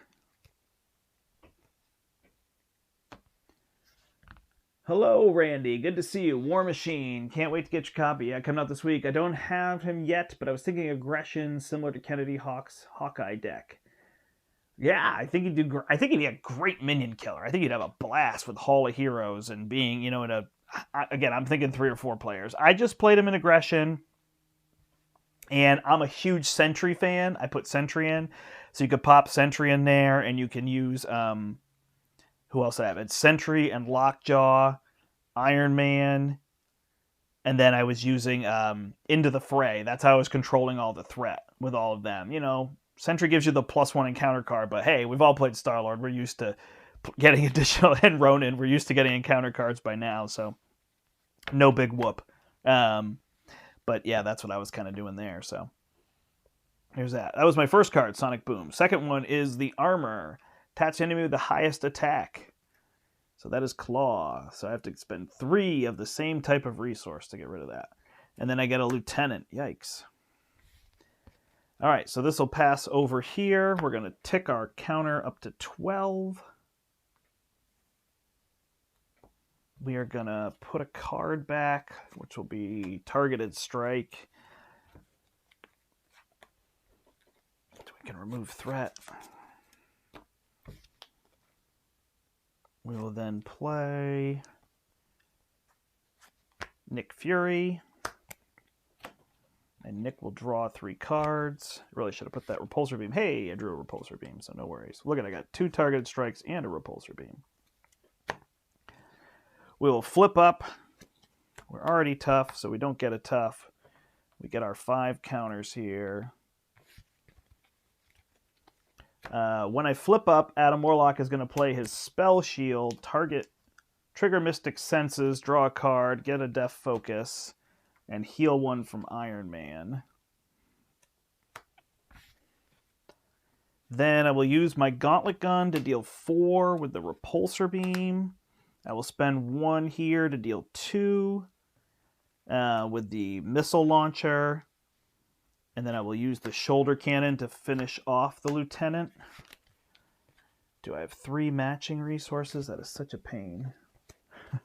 Hello, Randy. Good to see you. War Machine. Can't wait to get your copy. Yeah, coming out this week. I don't have him yet, but I was thinking aggression similar to Kennedy Hawk's Hawkeye deck. Yeah, I think he'd do. I think he'd be a great minion killer. I think he'd have a blast with Hall of Heroes and being, in a. Again, I'm thinking 3 or 4 players. I just played him in aggression, and I'm a huge Sentry fan. I put Sentry in, so you could pop Sentry in there, and you can use who else I have? It's Sentry and Lockjaw, Iron Man, and then I was using Into the Fray. That's how I was controlling all the threat with all of them. Sentry gives you the +1 encounter card, but hey, we've all played Star-Lord. We're used to getting additional, and Ronin, we're used to getting encounter cards by now, so no big whoop. But yeah, that's what I was kind of doing there, so here's that. That was my first card, Sonic Boom. Second one is the Armor. Attach enemy with the highest attack. So that is Claw. So I have to spend 3 of the same type of resource to get rid of that. And then I get a Lieutenant. Yikes. All right, so this will pass over here. We're going to tick our counter up to 12. We are going to put a card back, which will be Targeted Strike. We can remove threat. We will then play Nick Fury. And Nick will draw 3 cards. Really should have put that Repulsor Beam. Hey, I drew a Repulsor Beam, so no worries. Look at it, I got 2 targeted strikes and a Repulsor Beam. We will flip up. We're already tough, so we don't get a tough. We get our 5 counters here. When I flip up, Adam Warlock is going to play his Spell Shield, target, trigger Mystic Senses, draw a card, get a Death Focus, and heal 1 from Iron Man. Then I will use my Gauntlet Gun to deal 4 with the Repulsor Beam. I will spend 1 here to deal 2 with the Missile Launcher. And then I will use the Shoulder Cannon to finish off the Lieutenant. Do I have 3 matching resources? That is such a pain.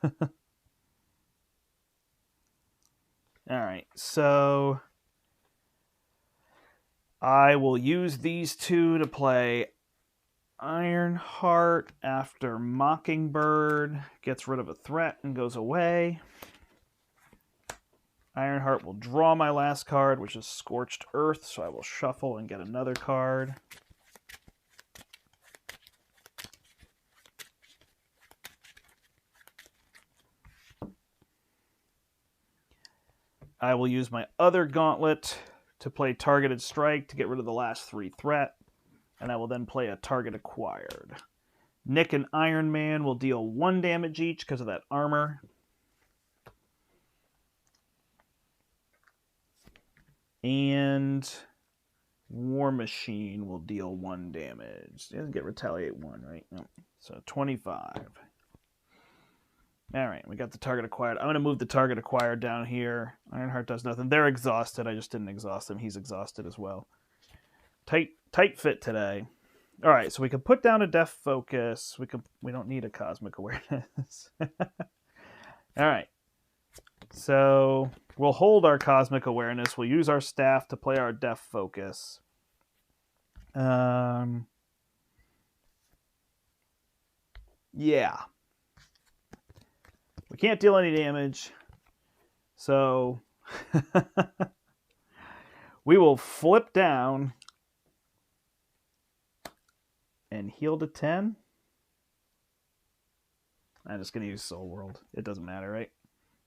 All right, so I will use these 2 to play Ironheart after Mockingbird gets rid of a threat and goes away. Ironheart will draw my last card, which is Scorched Earth, so I will shuffle and get another card. I will use my other Gauntlet to play Targeted Strike to get rid of the last 3 threat, and I will then play a Target Acquired. Nick and Iron Man will deal 1 damage each because of that armor. And War Machine will deal 1 damage. He doesn't get Retaliate 1, right? No. So 25. All right, we got the Target Acquired. I'm going to move the Target Acquired down here. Ironheart does nothing. They're exhausted. I just didn't exhaust them. He's exhausted as well. Tight fit today. All right, so we can put down a Death Focus. We don't need a Cosmic Awareness. All right. So we'll hold our Cosmic Awareness. We'll use our staff to play our Death Focus. Yeah. We can't deal any damage. So we will flip down and heal to 10. I'm just going to use Soul World. It doesn't matter, right?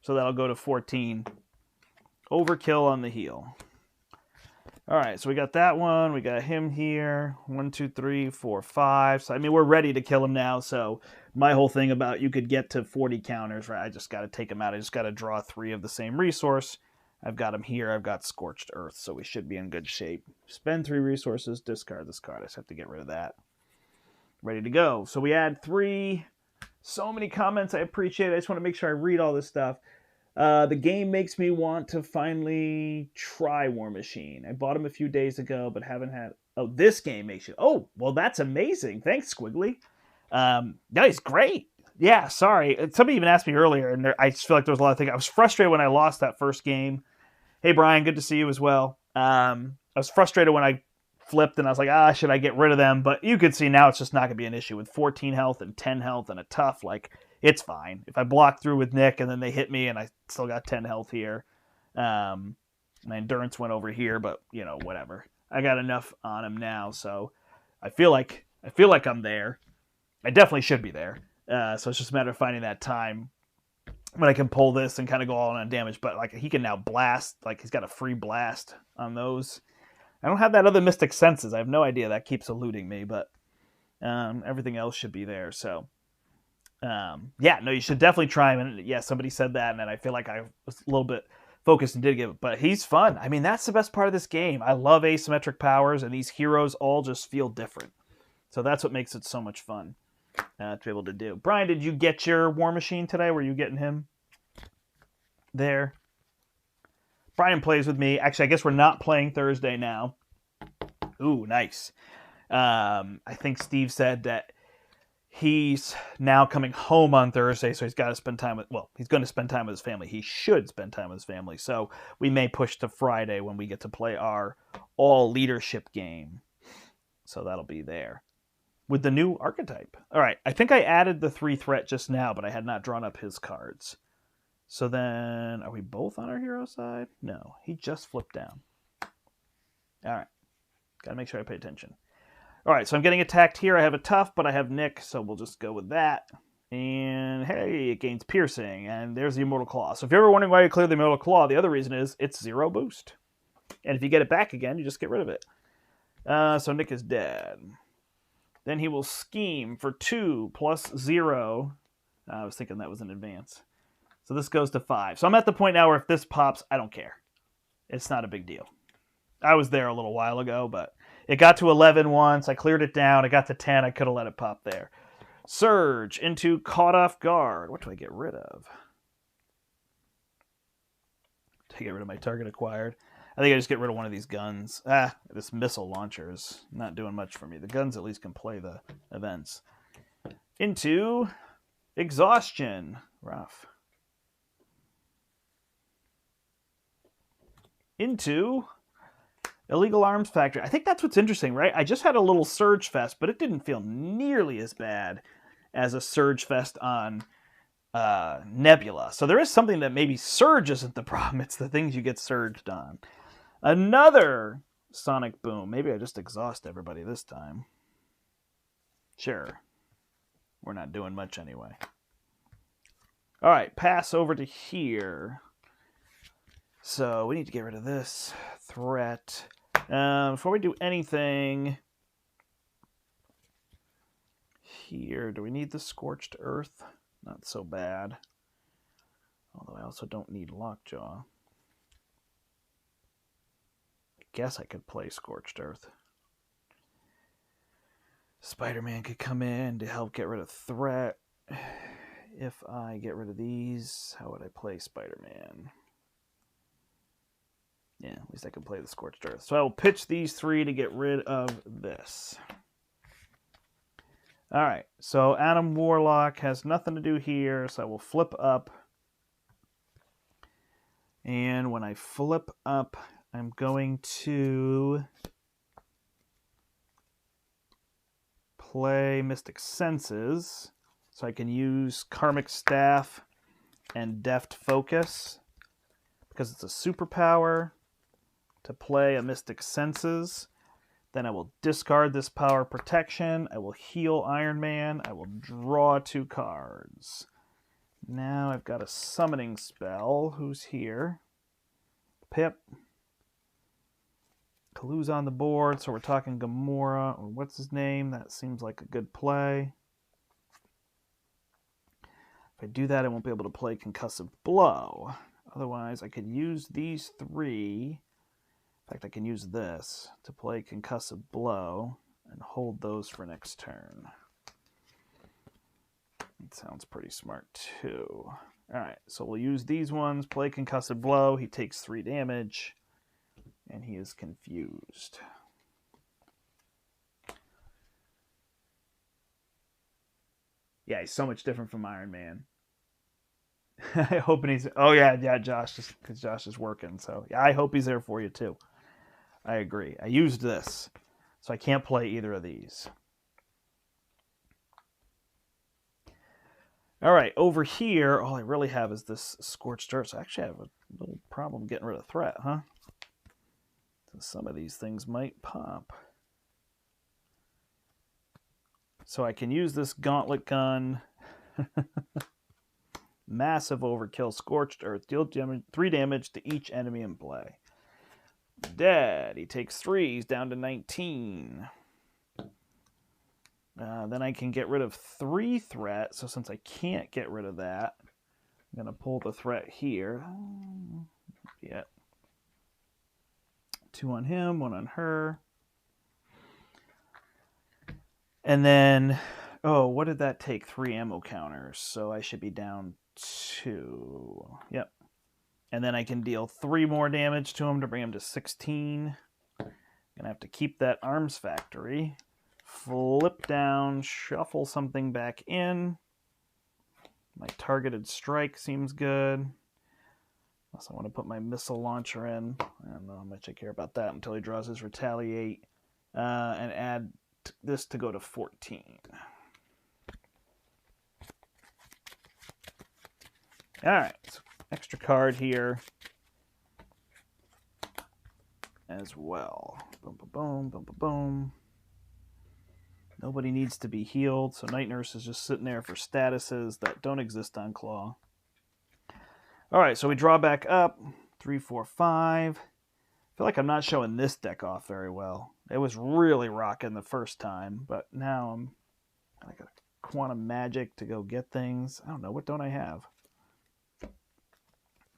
So that'll go to 14. Overkill on the heal. All right, so we got that one. We got him here. 1, 2, 3, 4, 5. So, I mean, we're ready to kill him now. So my whole thing about you could get to 40 counters, right? I just got to take him out. I just got to draw 3 of the same resource. I've got him here. I've got Scorched Earth, so we should be in good shape. Spend 3 resources, discard this card. I just have to get rid of that. Ready to go. So we add 3. So many comments. I appreciate it. I just want to make sure I read all this stuff. The game makes me want to finally try War Machine. I bought him a few days ago, but haven't had... Oh, this game makes you... Oh, well, that's amazing. Thanks, Squiggly. That is great. Yeah, sorry. Somebody even asked me earlier, and I just feel like there was a lot of things. I was frustrated when I lost that first game. Hey, Brian, good to see you as well. I was frustrated when I flipped, and I was like, should I get rid of them? But you could see now it's just not going to be an issue. With 14 health and 10 health and a tough, like... It's fine. If I block through with Nick and then they hit me and I still got 10 health here. My endurance went over here, but, you know, whatever. I got enough on him now, so I feel like I'm there. I definitely should be there. So it's just a matter of finding that time when I can pull this and kind of go all in on damage. But, like, he can now blast. Like, he's got a free blast on those. I don't have that other Mystic Senses. I have no idea. That keeps eluding me, but Everything else should be there. So, yeah, no, you should definitely try him. And yeah, somebody said that, and then I feel like I was a little bit focused and did give it. But he's fun. I mean, that's the best part of this game. I love asymmetric powers, and these heroes all just feel different. So that's what makes it so much fun to be able to do. Brian, did you get your War Machine today? Were you getting him there? Brian plays with me. Actually, I guess we're not playing Thursday now. Ooh, nice. I think Steve said that he's now coming home on Thursday, so he's got to spend time with, well, he's going to spend time with his family. He should spend time with his family. So we may push to Friday when we get to play our all leadership game. So that'll be there with the new archetype. All right. I think I added the 3 threat just now, but I had not drawn up his cards. So then, are we both on our hero side? No, he just flipped down. All right. Got to make sure I pay attention. All right, so I'm getting attacked here. I have a tough, but I have Nick, so we'll just go with that. And hey, it gains piercing, and there's the Immortal Claw. So if you're ever wondering why you clear the Immortal Claw, the other reason is it's 0 boost. And if you get it back again, you just get rid of it. So Nick is dead. Then he will scheme for 2 plus 0. I was thinking that was in advance. So this goes to 5. So I'm at the point now where if this pops, I don't care. It's not a big deal. I was there a little while ago, but it got to 11 once. I cleared it down. It got to 10. I could have let it pop there. Surge into Caught Off Guard. What do I get rid of? To get rid of my target acquired. I think I just get rid of one of these guns. This missile launcher is not doing much for me. The guns at least can play the events. Into Exhaustion. Rough. Into Illegal Arms Factory. I think that's what's interesting, right? I just had a little Surge Fest, but it didn't feel nearly as bad as a Surge Fest on Nebula. So there is something that maybe Surge isn't the problem. It's the things you get surged on. Another Sonic Boom. Maybe I just exhaust everybody this time. Sure. We're not doing much anyway. All right, pass over to here. So we need to get rid of this threat. Before we do anything here, do we need the Scorched Earth? Not so bad. Although I also don't need Lockjaw. I guess I could play Scorched Earth. Spider-Man could come in to help get rid of threat. If I get rid of these, how would I play Spider-Man? Yeah, at least I can play the Scorched Earth. So I will pitch these 3 to get rid of this. All right, so Adam Warlock has nothing to do here, so I will flip up. And when I flip up, I'm going to play Mystic Senses, so I can use Karmic Staff and Deft Focus, because it's a superpower, to play a Mystic Senses. Then I will discard this power protection. I will heal Iron Man. I will draw 2 cards. Now I've got a summoning spell. Who's here? Pip. Kalu's on the board, so we're talking Gamora, or what's his name? That seems like a good play. If I do that, I won't be able to play Concussive Blow. Otherwise, I could use these 3. In fact, I can use this to play Concussive Blow and hold those for next turn. That sounds pretty smart, too. All right, so we'll use these ones, play Concussive Blow. He takes 3 damage, and he is confused. Yeah, he's so much different from Iron Man. I hope he's... Oh, yeah, Josh, just because Josh is working. So, yeah, I hope he's there for you, too. I agree. I used this, so I can't play either of these. All right, over here, all I really have is this Scorched Earth. So I actually have a little problem getting rid of threat, huh? So some of these things might pop. So I can use this Gauntlet Gun. Massive overkill, Scorched Earth. Deal 3 damage to each enemy in play. Dead. He takes 3. He's down to 19. Then I can get rid of 3 threat. So since I can't get rid of that, I'm going to pull the threat here. Yeah. 2 on him, 1 on her. And then, oh, what did that take? 3 ammo counters. So I should be down 2. Yep. And then I can deal 3 more damage to him to bring him to 16. Gonna have to keep that arms factory. Flip down, shuffle something back in. My targeted strike seems good. Unless I want to put my missile launcher in. I don't know how much I care about that until he draws his retaliate. And add this to go to 14. Alright, so extra card here as well. Boom, boom, boom, boom, boom, boom. Nobody needs to be healed, so Night Nurse is just sitting there for statuses that don't exist on Claw. Alright, so we draw back up. 3, 4, 5. I feel like I'm not showing this deck off very well. It was really rocking the first time, but now I got quantum magic to go get things. I don't know, what don't I have?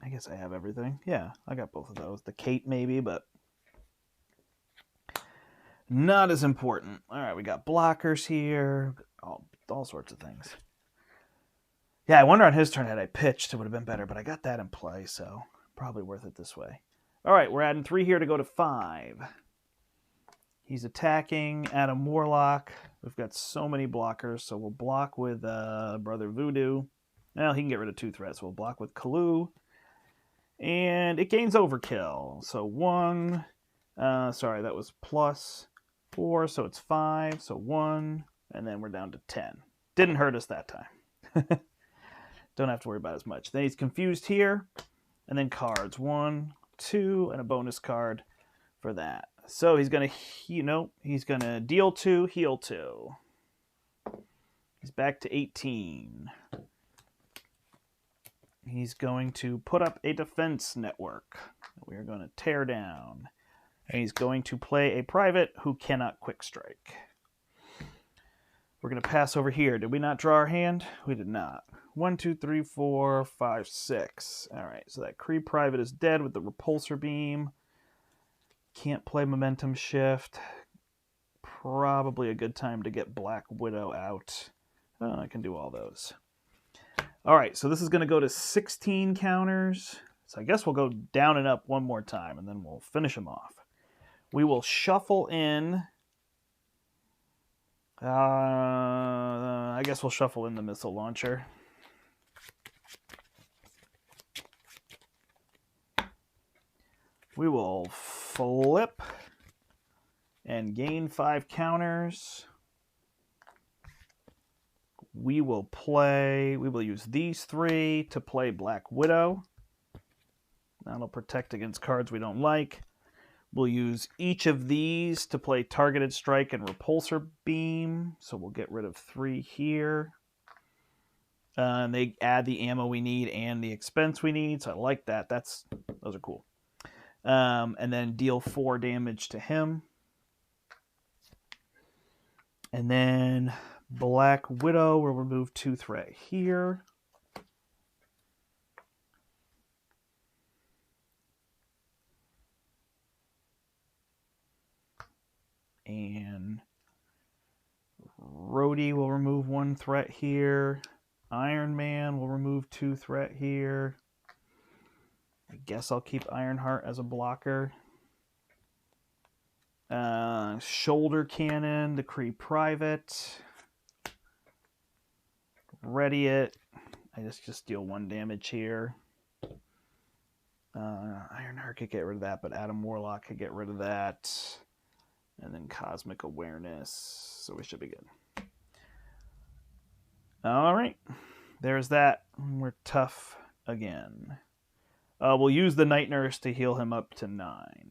I guess I have everything. Yeah, I got both of those. The cape maybe, but not as important. All right, we got blockers here. All sorts of things. Yeah, I wonder on his turn had I pitched, it would have been better, but I got that in play, so probably worth it this way. All right, we're adding 3 here to go to 5. He's attacking Adam Warlock. We've got so many blockers, so we'll block with Brother Voodoo. Well, he can get rid of 2 threats. We'll block with Kalu. And it gains overkill. So 1, sorry, that was plus 4, so it's 5. So 1, and then we're down to 10. Didn't hurt us that time. Don't have to worry about as much. Then he's confused here. And then cards. 1, 2, and a bonus card for that. So he's going to, he's going to deal 2, heal 2. He's back to 18. He's going to put up a defense network. We are going to tear down. And he's going to play a private who cannot quick strike. We're going to pass over here. Did we not draw our hand? We did not. 1, 2, 3, 4, 5, 6. All right, so that Kree private is dead with the repulsor beam. Can't play momentum shift. Probably a good time to get Black Widow out. Oh, I can do all those. All right, so this is going to go to 16 counters. So I guess we'll go down and up one more time, and then we'll finish them off. We will shuffle in. I guess we'll shuffle in the missile launcher. We will flip and gain 5 counters. We will use these 3 to play Black Widow. That'll protect against cards we don't like. We'll use each of these to play Targeted Strike and Repulsor Beam. So we'll get rid of 3 here. And they add the ammo we need and the expense we need. So I like that. Those are cool. And then deal 4 damage to him. And then Black Widow will remove 2 threat here. And Rhodey will remove 1 threat here. Iron Man will remove 2 threat here. I guess I'll keep Ironheart as a blocker. Shoulder Cannon, the Kree Private. Ready it. I just deal 1 damage here. Ironheart could get rid of that, but Adam Warlock could get rid of that. And then Cosmic Awareness. So we should be good. All right. There's that. We're tough again. We'll use the Night Nurse to heal him up to 9.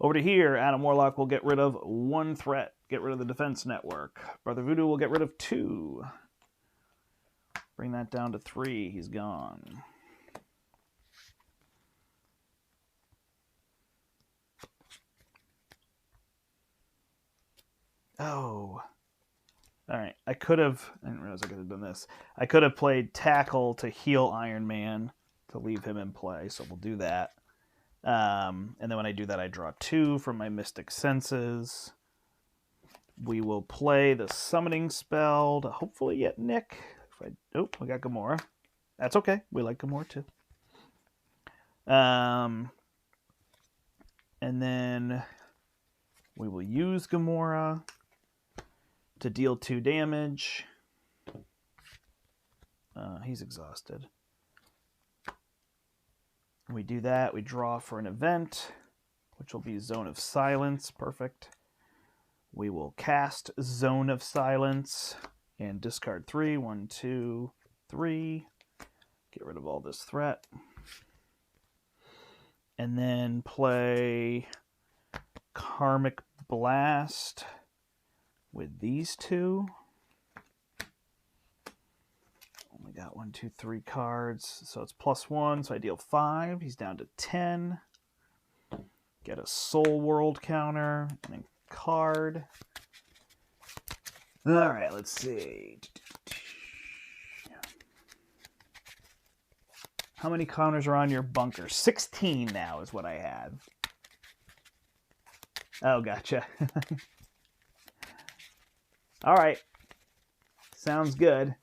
Over to here, Adam Warlock will get rid of 1 threat. Get rid of the defense network. Brother Voodoo will get rid of 2. Bring that down to 3. He's gone. Oh. Alright, I didn't realize I could have done this. I could have played Tackle to heal Iron Man to leave him in play, so we'll do that. And then when I do that, I draw 2 from my Mystic Senses. We will play the Summoning Spell to hopefully get Nick. Nope, we got Gamora. That's okay. We like Gamora too. And then we will use Gamora to deal 2 damage. He's exhausted. We do that. We draw for an event, which will be Zone of Silence. Perfect. We will cast Zone of Silence and discard 3. 1, 2, 3. Get rid of all this threat. And then play Karmic Blast with these 2. Only got 1, 2, 3 cards. So it's +1, so I deal 5. He's down to 10. Get a Soul World counter and a card. All right, let's see. How many counters are on your bunker? 16 now is what I had. Oh, gotcha. All right. Sounds good.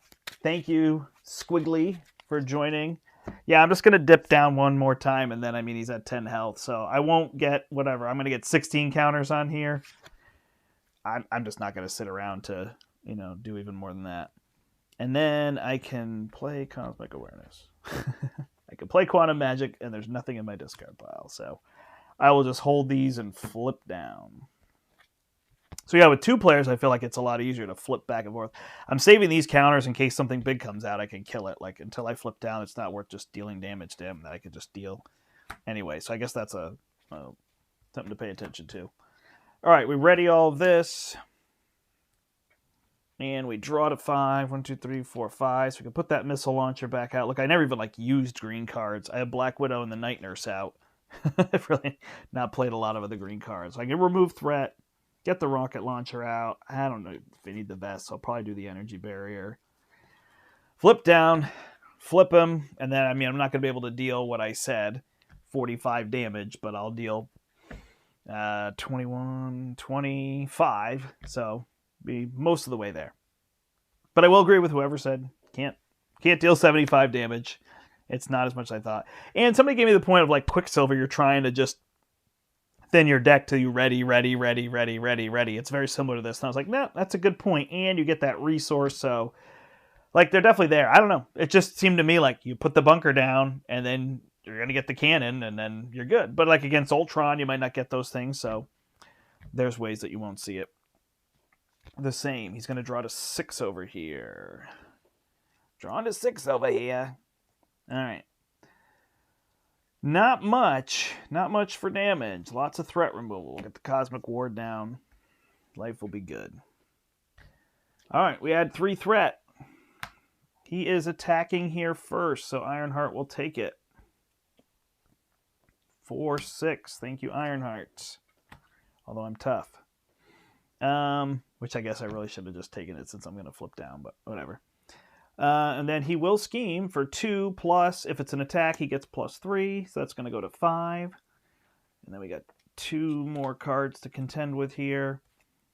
Thank you, Squiggly, for joining. Yeah, I'm just going to dip down one more time, and then, I mean, he's at 10 health, so I won't get whatever. I'm going to get 16 counters on here. I'm just not going to sit around to, do even more than that. And then I can play Cosmic Awareness. I can play Quantum Magic, and there's nothing in my discard pile, so I will just hold these and flip down. So yeah, with 2 players, I feel like it's a lot easier to flip back and forth. I'm saving these counters in case something big comes out. I can kill it. Like, until I flip down, it's not worth just dealing damage to him that I could just deal. Anyway, so I guess that's something to pay attention to. All right, we ready all of this. And we draw to 5. 1, 2, 3, 4, 5. So we can put that missile launcher back out. Look, I never even used green cards. I have Black Widow and the Night Nurse out. I've really not played a lot of other green cards. I can remove threat. Get the rocket launcher out. I don't know if I need the vest, so I'll probably do the energy barrier. Flip down, flip him, and then, I'm not going to be able to deal what I said, 45 damage, but I'll deal 21, 25, so be most of the way there. But I will agree with whoever said can't deal 75 damage. It's not as much as I thought. And somebody gave me the point of Quicksilver, you're trying to just thin your deck till you ready. It's very similar to this. And I was like, no, that's a good point. And you get that resource. So, they're definitely there. I don't know. It just seemed to me like you put the bunker down and then you're going to get the cannon and then you're good. But against Ultron, you might not get those things. So there's ways that you won't see it. The same. He's going to draw to 6 over here. Drawing to 6 over here. All right. Not much for damage. Lots of threat removal. We'll get the Cosmic Ward down. Life will be good. All right, we had 3 threat. He is attacking here first, so Ironheart will take it. 4/6. Thank you, Ironheart. Although I'm tough. Which I guess I really should have just taken it since I'm going to flip down, but whatever. And then he will scheme for 2 plus, if it's an attack, he gets +3. So that's going to go to 5. And then we got 2 more cards to contend with here.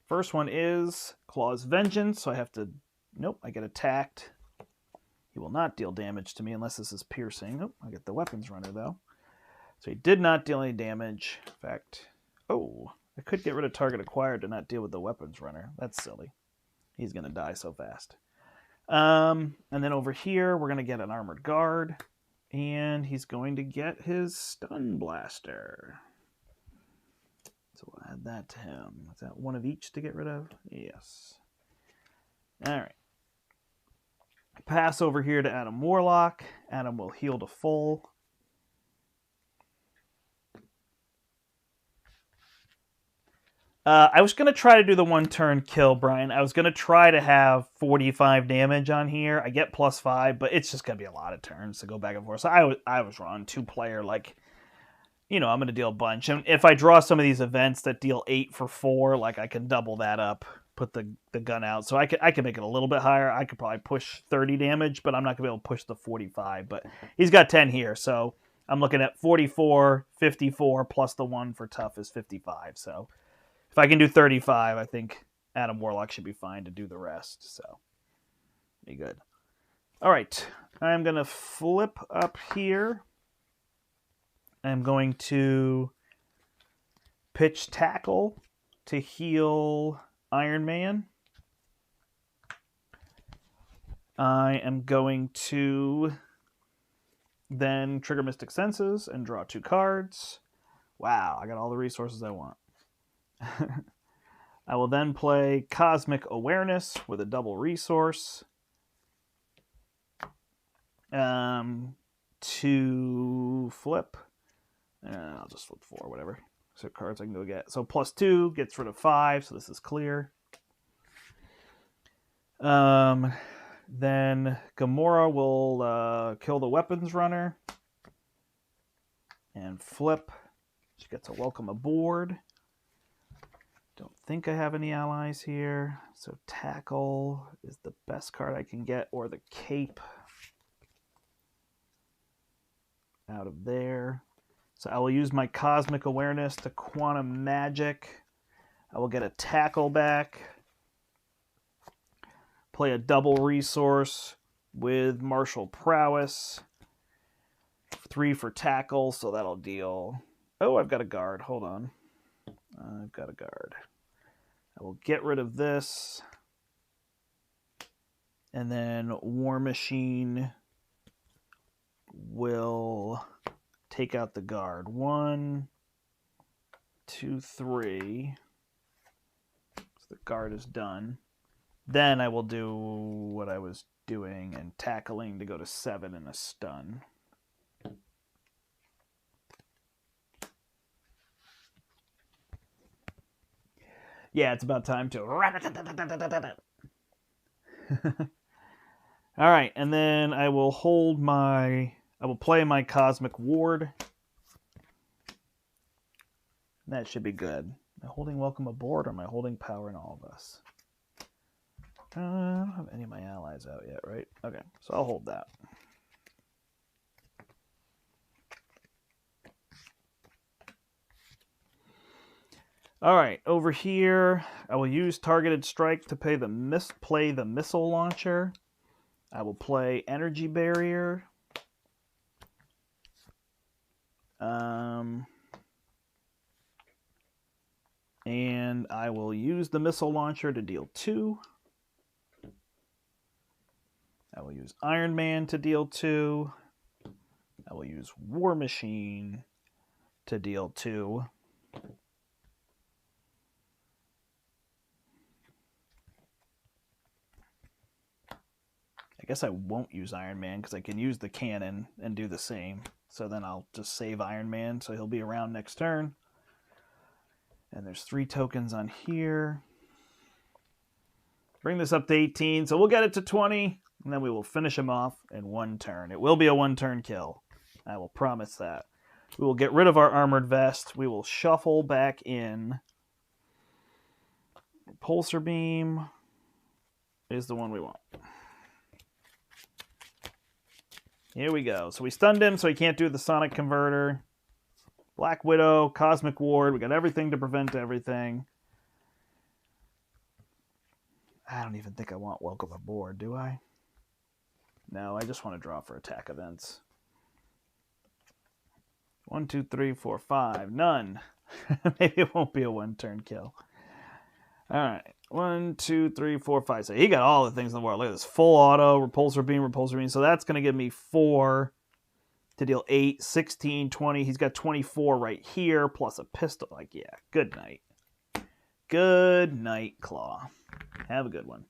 First one is Claw's Vengeance. So I have to, nope, I get attacked. He will not deal damage to me unless this is piercing. Oh, I get the weapons runner though. So he did not deal any damage. In fact, oh, I could get rid of target acquired to not deal with the weapons runner. That's silly. He's going to die so fast. And then over here, we're going to get an Armored Guard. And he's going to get his Stun Blaster. So we'll add that to him. Is that one of each to get rid of? Yes. All right. Pass over here to Adam Warlock. Adam will heal to full. I was going to try to do the 1-turn kill, Brian. I was going to try to have 45 damage on here. I get +5, but it's just going to be a lot of turns to go back and forth. So I was wrong. 2-player, I'm going to deal a bunch. And if I draw some of these events that deal 8 for 4, I can double that up put the gun out. So I could make it a little bit higher. I could probably push 30 damage, but I'm not going to be able to push the 45. But he's got 10 here, so I'm looking at 44, 54, plus the 1 for tough is 55. So if I can do 35, I think Adam Warlock should be fine to do the rest. So be good. All right, I'm going to flip up here. I'm going to pitch tackle to heal Iron Man. I am going to then trigger Mystic Senses and draw 2 cards. Wow, I got all the resources I want. I will then play Cosmic Awareness with a double resource. To flip. I'll just flip 4, whatever. So cards I can go get. So +2 gets rid of 5, so this is clear. Then Gamora will kill the weapons runner. And flip. She gets a welcome aboard. Don't think I have any allies here. So tackle is the best card I can get, or the cape. Out of there. So I will use my Cosmic Awareness to Quantum Magic. I will get a tackle back. Play a double resource with Martial Prowess. 3 for tackle, so that'll deal... Oh, I've got a guard. Hold on. I've got a guard. I will get rid of this. And then War Machine will take out the guard. 1, 2, 3. So the guard is done. Then I will do what I was doing and tackling to go to 7 and a stun. Yeah, it's about time to... All right, and then I will hold my... I will play my Cosmic Ward. That should be good. Am I holding Welcome Aboard, or am I holding Power in All of Us? I don't have any of my allies out yet, right? Okay, so I'll hold that. All right, over here, I will use Targeted Strike to play the Missile Launcher. I will play Energy Barrier. And I will use the Missile Launcher to deal 2. I will use Iron Man to deal 2. I will use War Machine to deal 2. I guess I won't use Iron Man because I can use the cannon and do the same. So then I'll just save Iron Man so he'll be around next turn. And there's 3 tokens on here. Bring this up to 18. So we'll get it to 20. And then we will finish him off in 1 turn. It will be a 1-turn kill. I will promise that. We will get rid of our Armored Vest. We will shuffle back in. Pulsar Beam is the one we want. Here we go. So we stunned him so he can't do the Sonic Converter. Black Widow, Cosmic Ward. We got everything to prevent everything. I don't even think I want Welcome Aboard, do I? No, I just want to draw for attack events. 1, 2, 3, 4, 5. None. Maybe it won't be a 1-turn kill. All right. 1, 2, 3, 4, 5. So he got all the things in the world. Look at this. Full auto, repulsor beam. So that's going to give me 4 to deal 8, 16, 20. He's got 24 right here, plus a pistol. Like, yeah, good night. Good night, Claw. Have a good one.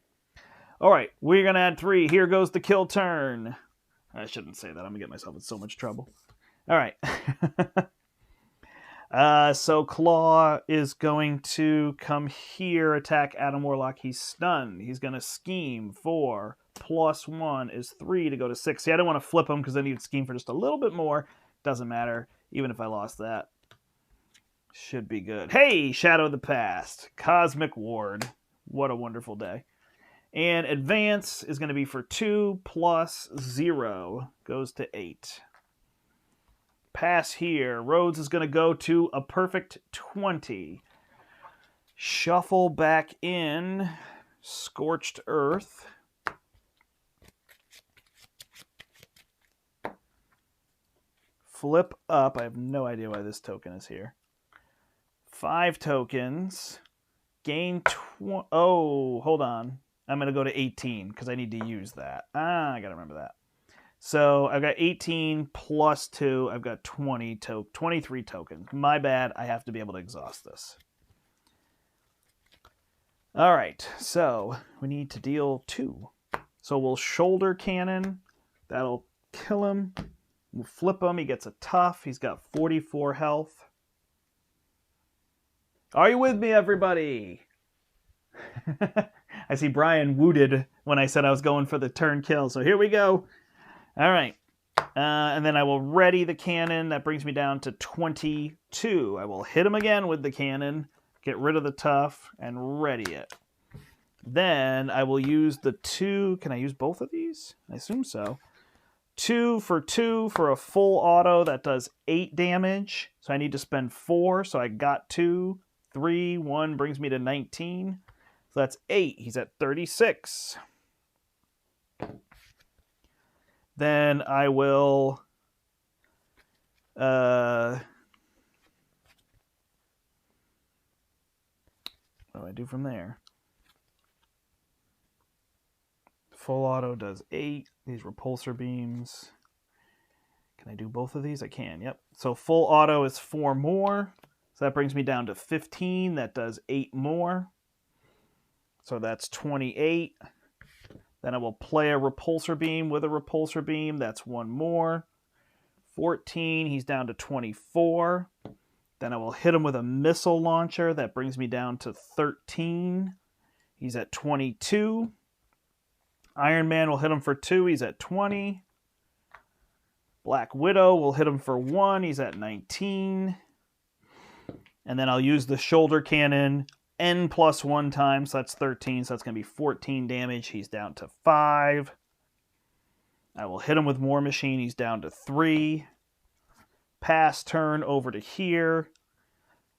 All right, we're going to add 3. Here goes the kill turn. I shouldn't say that. I'm going to get myself in so much trouble. All right. So Claw is going to come here, attack Adam Warlock. He's stunned. He's going to scheme for +1 is 3 to go to 6. See, I don't want to flip him because then he'd scheme for just a little bit more. Doesn't matter, even if I lost that. Should be good. Hey, Shadow of the Past. Cosmic Ward. What a wonderful day. And advance is going to be for 2 plus 0. Goes to 8. Pass here. Rhodes is going to go to a perfect 20. Shuffle back in. Scorched Earth. Flip up. I have no idea why this token is here. 5 tokens. Gain oh, hold on. I'm going to go to 18 because I need to use that. I got to remember that. So I've got 18 plus 2. I've got 23 tokens. My bad. I have to be able to exhaust this. All right. So we need to deal 2. So we'll shoulder cannon. That'll kill him. We'll flip him. He gets a tough. He's got 44 health. Are you with me, everybody? I see Brian wooted when I said I was going for the turn kill. So here we go. All right. And then I will ready the cannon. That brings me down to 22. I will hit him again with the cannon, get rid of the tough, and ready it. Then I will use the 2. Can I use both of these? I assume so. 2 for a full auto. That does 8 damage. So I need to spend 4. So I got 2. 3, 1 brings me to 19. So that's 8. He's at 36. Then I will what do I do from there? Full auto does 8. These repulsor beams. Can I do both of these? I can, yep. So full auto is 4 more. So that brings me down to 15. That does 8 more. So that's 28. Then I will play a repulsor beam with a repulsor beam. That's 1 more. 14. He's down to 24. Then I will hit him with a missile launcher. That brings me down to 13. He's at 22. Iron Man will hit him for 2. He's at 20. Black Widow will hit him for 1. He's at 19. And then I'll use the shoulder cannon N plus 1 times. So that's 13. So that's going to be 14 damage. He's down to 5. I will hit him with War Machine. He's down to 3. Pass turn over to here.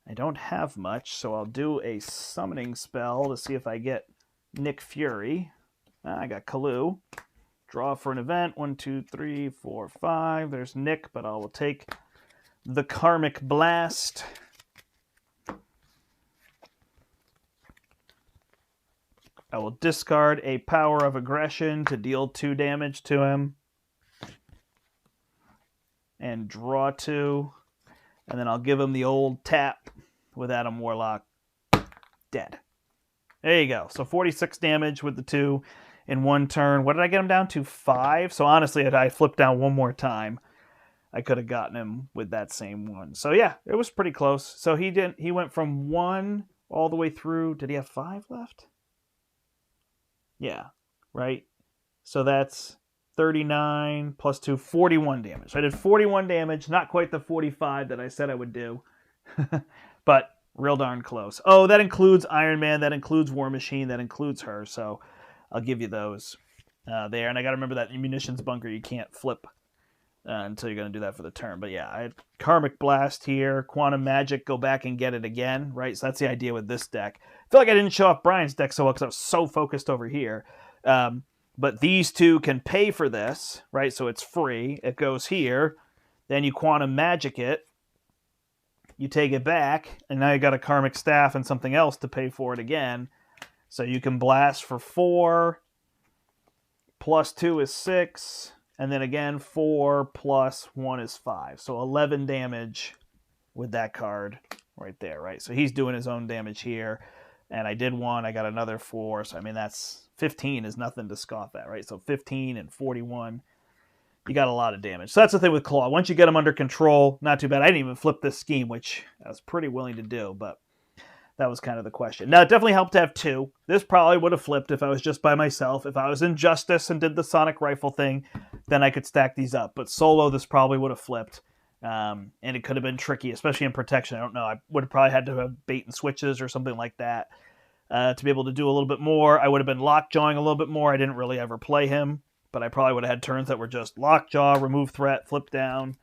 I don't have much, so I'll do a summoning spell to see if I get Nick Fury. I got Kalu. Draw for an event. 1, 2, 3, 4, 5. There's Nick, but I will take the Karmic Blast. I will discard a Power of Aggression to deal 2 damage to him. And draw 2. And then I'll give him the old tap with Adam Warlock. Dead. There you go. So 46 damage with the 2 in 1 turn. What did I get him down to? 5? So honestly, if I flipped down one more time, I could have gotten him with that same one. So yeah, it was pretty close. So he went from 1 all the way through. Did he have 5 left? Yeah, right? So that's 39 plus 2, 41 damage. So I did 41 damage, not quite the 45 that I said I would do, but real darn close. Oh, that includes Iron Man, that includes War Machine, that includes her, so I'll give you those there. And I got to remember that munitions bunker you can't flip until you're going to do that for the turn. But yeah, I had Karmic Blast here, Quantum Magic, go back and get it again, right? So that's the idea with this deck. I feel like I didn't show off Brian's deck so well because I was so focused over here. But these 2 can pay for this, right? So it's free. It goes here. Then you Quantum Magic it. You take it back. And now you got a Karmic Staff and something else to pay for it again. So you can blast for 4. Plus 2 is 6. And then again, 4 plus 1 is 5. So 11 damage with that card right there, right? So he's doing his own damage here. And I did 1. I got another 4. So, I mean, that's 15 is nothing to scoff at, right? So 15 and 41. You got a lot of damage. So that's the thing with Claw. Once you get them under control, not too bad. I didn't even flip this scheme, which I was pretty willing to do, but that was kind of the question. Now, it definitely helped to have 2. This probably would have flipped if I was just by myself. If I was in Justice and did the Sonic Rifle thing, then I could stack these up. But solo, this probably would have flipped. And it could have been tricky, especially in protection. I don't know. I would have probably had to have bait and switches or something like that. to be able to do a little bit more. I would have been lockjawing a little bit more. I didn't really ever play him, but I probably would have had turns that were just lockjaw, remove threat, flip down,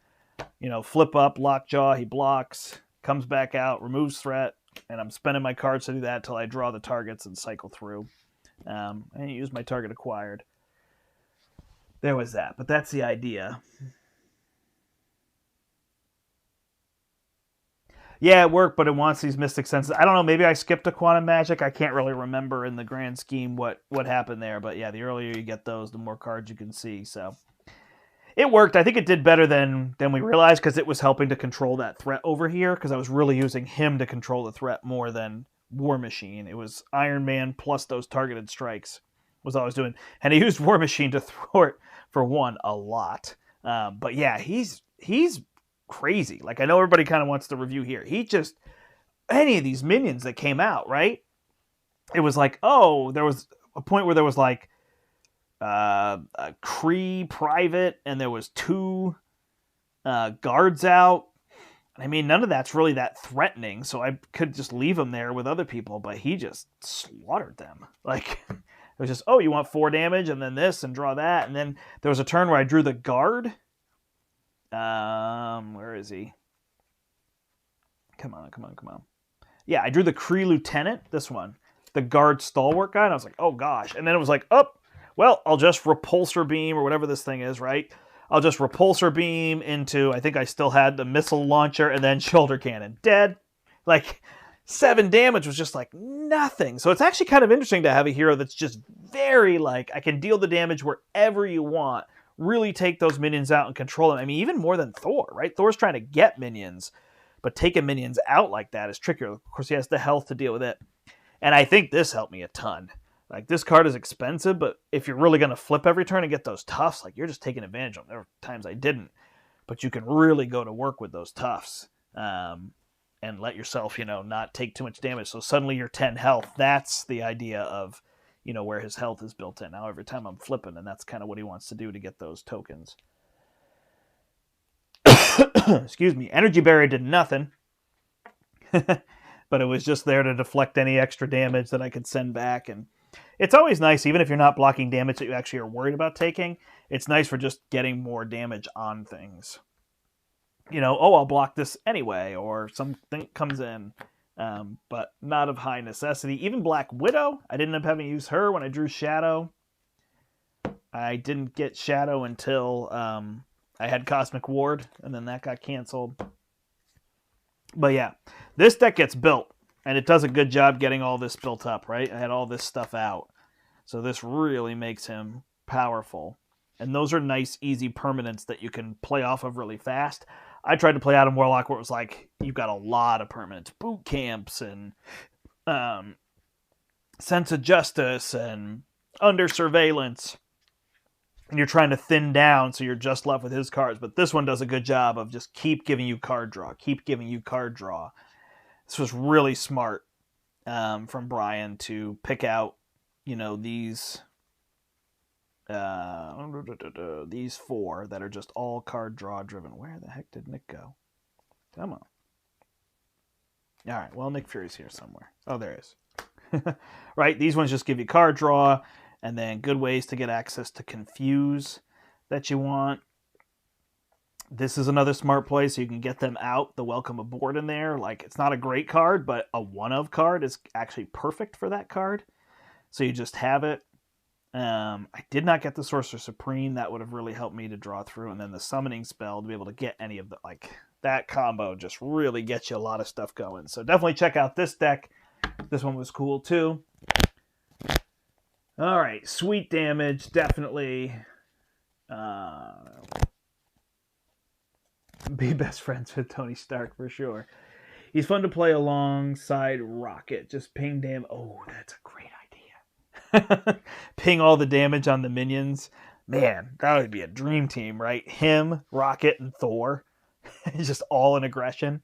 flip up, lockjaw, he blocks, comes back out, removes threat, and I'm spending my cards to do that until I draw the targets and cycle through. And use my target acquired. There was that, but that's the idea. Yeah, it worked, but it wants these mystic senses. I don't know, maybe I skipped a quantum magic. I can't really remember in the grand scheme what happened there, but yeah, the earlier you get those, the more cards you can see, so it worked. I think it did better than we realized because it was helping to control that threat over here because I was really using him to control the threat more than War Machine. It was Iron Man plus those targeted strikes was all I was doing. And he used War Machine to throw it for one a lot. But yeah, he's crazy. Like, I know everybody kind of wants to review here. He just, any of these minions that came out, right? It was like, oh, there was a point where there was like a Kree private and there was 2 guards out. I mean, none of that's really that threatening, so I could just leave him there with other people, but he just slaughtered them. Like, it was just, oh, you want 4 damage, and then this, and draw that, and then there was a turn where I drew the guard. Where is he? Come on. Yeah, I drew the Kree Lieutenant, this one. The guard stalwart guy, and I was like, oh gosh. And then it was like, oh, well, I'll just repulsor beam, or whatever this thing is, right? I'll just repulsor beam into, I think I still had the missile launcher, and then shoulder cannon. Dead. Like, 7 damage was just like nothing. So it's actually kind of interesting to have a hero that's just very like, I can deal the damage wherever you want. Really take those minions out and control them. I mean, even more than Thor, right? Thor's trying to get minions, but taking minions out like that is trickier. Of course, he has the health to deal with it. And I think this helped me a ton. Like, this card is expensive, but if you're really going to flip every turn and get those toughs, like, you're just taking advantage of them. There were times I didn't, but you can really go to work with those toughs and let yourself, not take too much damage. So suddenly you're 10 health. That's the idea of, where his health is built in. Now every time I'm flipping, and that's kind of what he wants to do to get those tokens. Excuse me. Energy Barrier did nothing. But it was just there to deflect any extra damage that I could send back. And it's always nice, even if you're not blocking damage that you actually are worried about taking, it's nice for just getting more damage on things. I'll block this anyway, or something comes in. But not of high necessity. Even Black Widow, I didn't end up having to use her when I drew Shadow. I didn't get Shadow until I had Cosmic Ward, and then that got canceled. But yeah, this deck gets built, and it does a good job getting all this built up, right? I had all this stuff out. So this really makes him powerful. And those are nice, easy permanents that you can play off of really fast. I tried to play Adam Warlock where it was like, you've got a lot of permanents. Boot camps and Sense of Justice and Under Surveillance. And you're trying to thin down so you're just left with his cards. But this one does a good job of just keep giving you card draw. Keep giving you card draw. This was really smart from Brian to pick out, these 4 that are just all card draw driven. Where the heck did Nick go? Come on. All right, well, Nick Fury's here somewhere. Oh, there he is. Right, these ones just give you card draw, and then good ways to get access to Confuse that you want. This is another smart play, so you can get them out, the Welcome Aboard in there. Like, it's not a great card, but a one-of card is actually perfect for that card. So you just have it. I did not get the Sorcerer Supreme. That would have really helped me to draw through. And then the Summoning Spell to be able to get any of the, like, that combo just really gets you a lot of stuff going. So definitely check out this deck. This one was cool too. All right, sweet damage, definitely. Be best friends with Tony Stark for sure. He's fun to play alongside Rocket. Just ping damage. Oh, that's a great idea. Ping all the damage on the minions. Man, that would be a dream team, right? Him, Rocket, and Thor. Just all in aggression.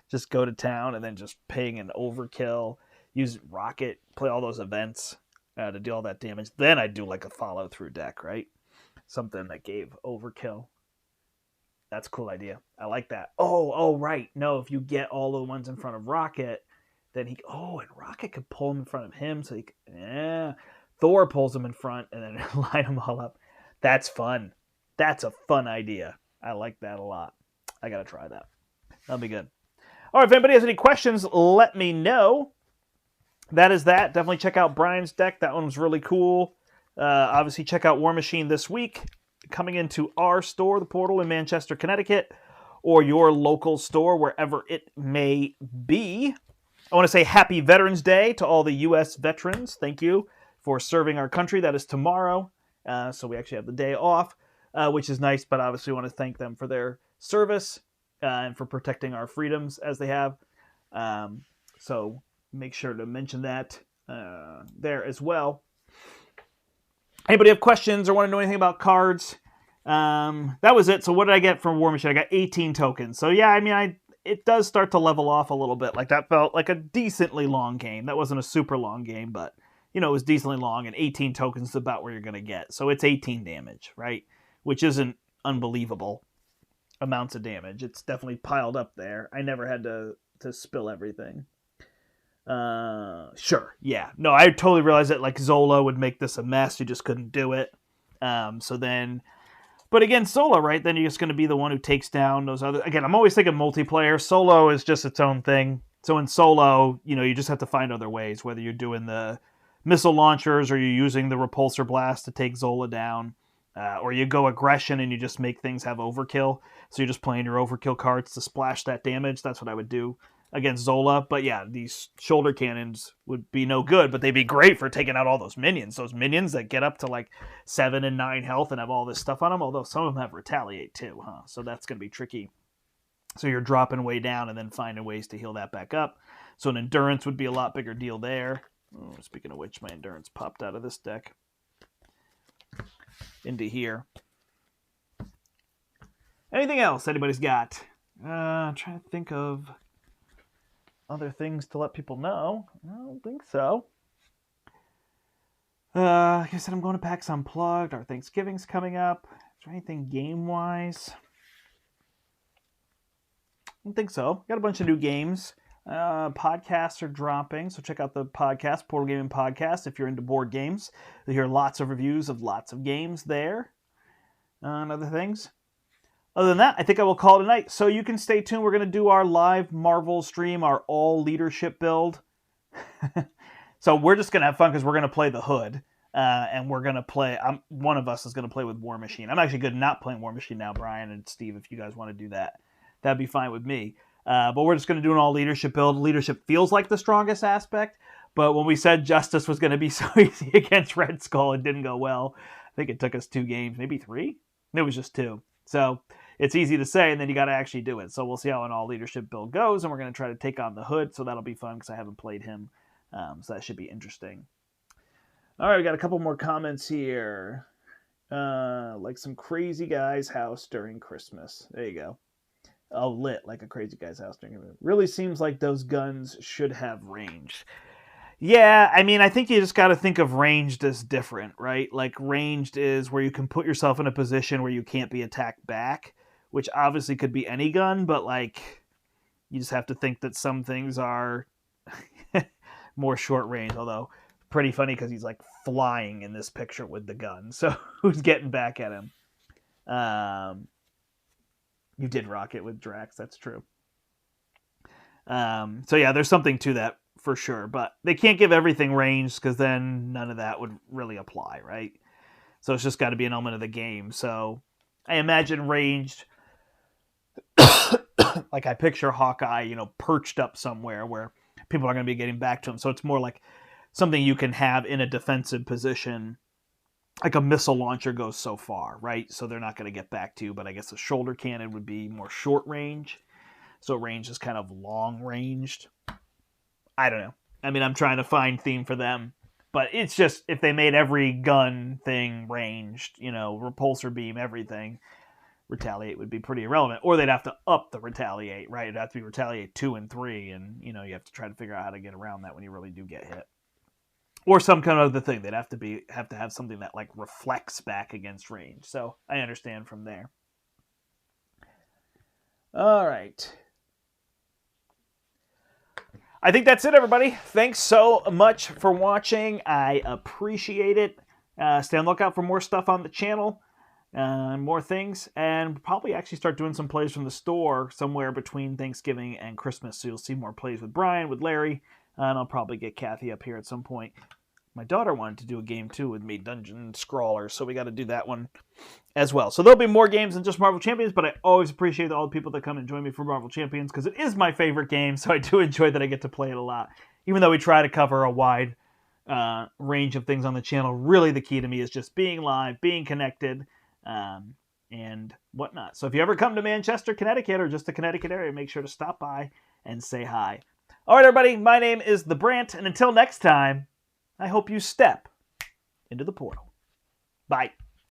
Just go to town and then just ping and overkill. Use Rocket, play all those events to do all that damage. Then I'd do like a follow-through deck, right? Something that gave overkill. That's a cool idea. I like that. Oh, right. No, if you get all the ones in front of Rocket, then and Rocket could pull him in front of him, so Thor pulls him in front and then line them all up. That's fun. That's a fun idea. I like that a lot. I gotta try that. That'll be good. All right, if anybody has any questions, let me know. That is that. Definitely check out Brian's deck. That one was really cool. Obviously, check out War Machine this week. Coming into our store, The Portal in Manchester, Connecticut, or your local store, wherever it may be. I want to say Happy Veterans Day to all the U.S. veterans. Thank you for serving our country. That is tomorrow, so we actually have the day off, which is nice, but obviously want to thank them for their service and for protecting our freedoms as they have. So make sure to mention that there as well. Anybody have questions or want to know anything about cards? That was it. So what did I get from War Machine? I got 18 tokens. So yeah, I mean, it does start to level off a little bit. Like that felt like a decently long game. That wasn't a super long game, but it was decently long, and 18 tokens is about where you're going to get. So it's 18 damage, right? Which isn't unbelievable amounts of damage. It's definitely piled up there. I never had to spill everything. Sure, yeah. No, I totally realized that like Zola would make this a mess. You just couldn't do it. But again, solo, right? Then you're just going to be the one who takes down those other. Again, I'm always thinking multiplayer. Solo is just its own thing. So in solo, you just have to find other ways, whether you're doing the missile launchers or you're using the repulsor blast to take Zola down, or you go aggression and you just make things have overkill. So you're just playing your overkill cards to splash that damage. That's what I would do against Zola. But yeah, these shoulder cannons would be no good, but they'd be great for taking out all those minions. Those minions that get up to like 7 and 9 health and have all this stuff on them, although some of them have retaliate too, huh? So that's going to be tricky. So you're dropping way down and then finding ways to heal that back up. So an endurance would be a lot bigger deal there. Oh, speaking of which, my endurance popped out of this deck into here. Anything else anybody's got? I'm trying to think of other things to let people know. I don't think so. Like I said, I'm going to PAX Unplugged. Our Thanksgiving's coming up. Is there anything game-wise? I don't think so. Got a bunch of new games. Podcasts are dropping, so check out the podcast, Portal Gaming Podcast, if you're into board games. You'll hear lots of reviews of lots of games there and other things. Other than that, I think I will call it a night. So you can stay tuned. We're going to do our live Marvel stream, our all leadership build. So we're just going to have fun because we're going to play the Hood. And we're going to play, one of us is going to play with War Machine. I'm actually good at not playing War Machine now, Brian and Steve, if you guys want to do that. That'd be fine with me. But we're just going to do an all leadership build. Leadership feels like the strongest aspect. But when we said Justice was going to be so easy against Red Skull, it didn't go well. I think it took us 2 games, maybe 3. It was just 2. So it's easy to say, and then you got to actually do it. So we'll see how an all leadership build goes, and we're going to try to take on the Hood. So that'll be fun because I haven't played him. So that should be interesting. All right, we got a couple more comments here. Like some crazy guy's house during Christmas. There you go. Oh, lit like a crazy guy's house during Christmas. Really seems like those guns should have range. Yeah, I mean, I think you just got to think of ranged as different, right? Like ranged is where you can put yourself in a position where you can't be attacked back, which obviously could be any gun, but like you just have to think that some things are more short range, although pretty funny because he's like flying in this picture with the gun. So who's getting back at him? You did rock it with Drax, that's true. So yeah, there's something to that for sure, but they can't give everything ranged because then none of that would really apply, right? So it's just got to be an element of the game. So I imagine ranged, like I picture Hawkeye, perched up somewhere where people are going to be getting back to him. So it's more like something you can have in a defensive position. Like a missile launcher goes so far, right? So they're not going to get back to you, but I guess a shoulder cannon would be more short range. So range is kind of long ranged. I don't know. I mean, I'm trying to find theme for them, but it's just if they made every gun thing ranged, repulsor beam, everything, retaliate would be pretty irrelevant. Or they'd have to up the retaliate, right? It'd have to be retaliate 2 and 3, and you have to try to figure out how to get around that when you really do get hit. Or some kind of other thing. They'd have to have something that like reflects back against range. So I understand from there. All right. I think that's it, everybody. Thanks so much for watching. I appreciate it. Stay on the lookout for more stuff on the channel, more things, and probably actually start doing some plays from the store somewhere between Thanksgiving and Christmas. So you'll see more plays with Brian, with Larry, and I'll probably get Kathy up here at some point. My daughter wanted to do a game too with me, Dungeon Scrawlers, so we got to do that one as well. So there'll be more games than just Marvel Champions, but I always appreciate all the people that come and join me for Marvel Champions because it is my favorite game, so I do enjoy that I get to play it a lot. Even though we try to cover a wide range of things on the channel, really the key to me is just being live, being connected, and whatnot. So if you ever come to Manchester, Connecticut, or just the Connecticut area, make sure to stop by and say hi. All right, everybody, my name is The Brant, and until next time, I hope you step into the portal. Bye.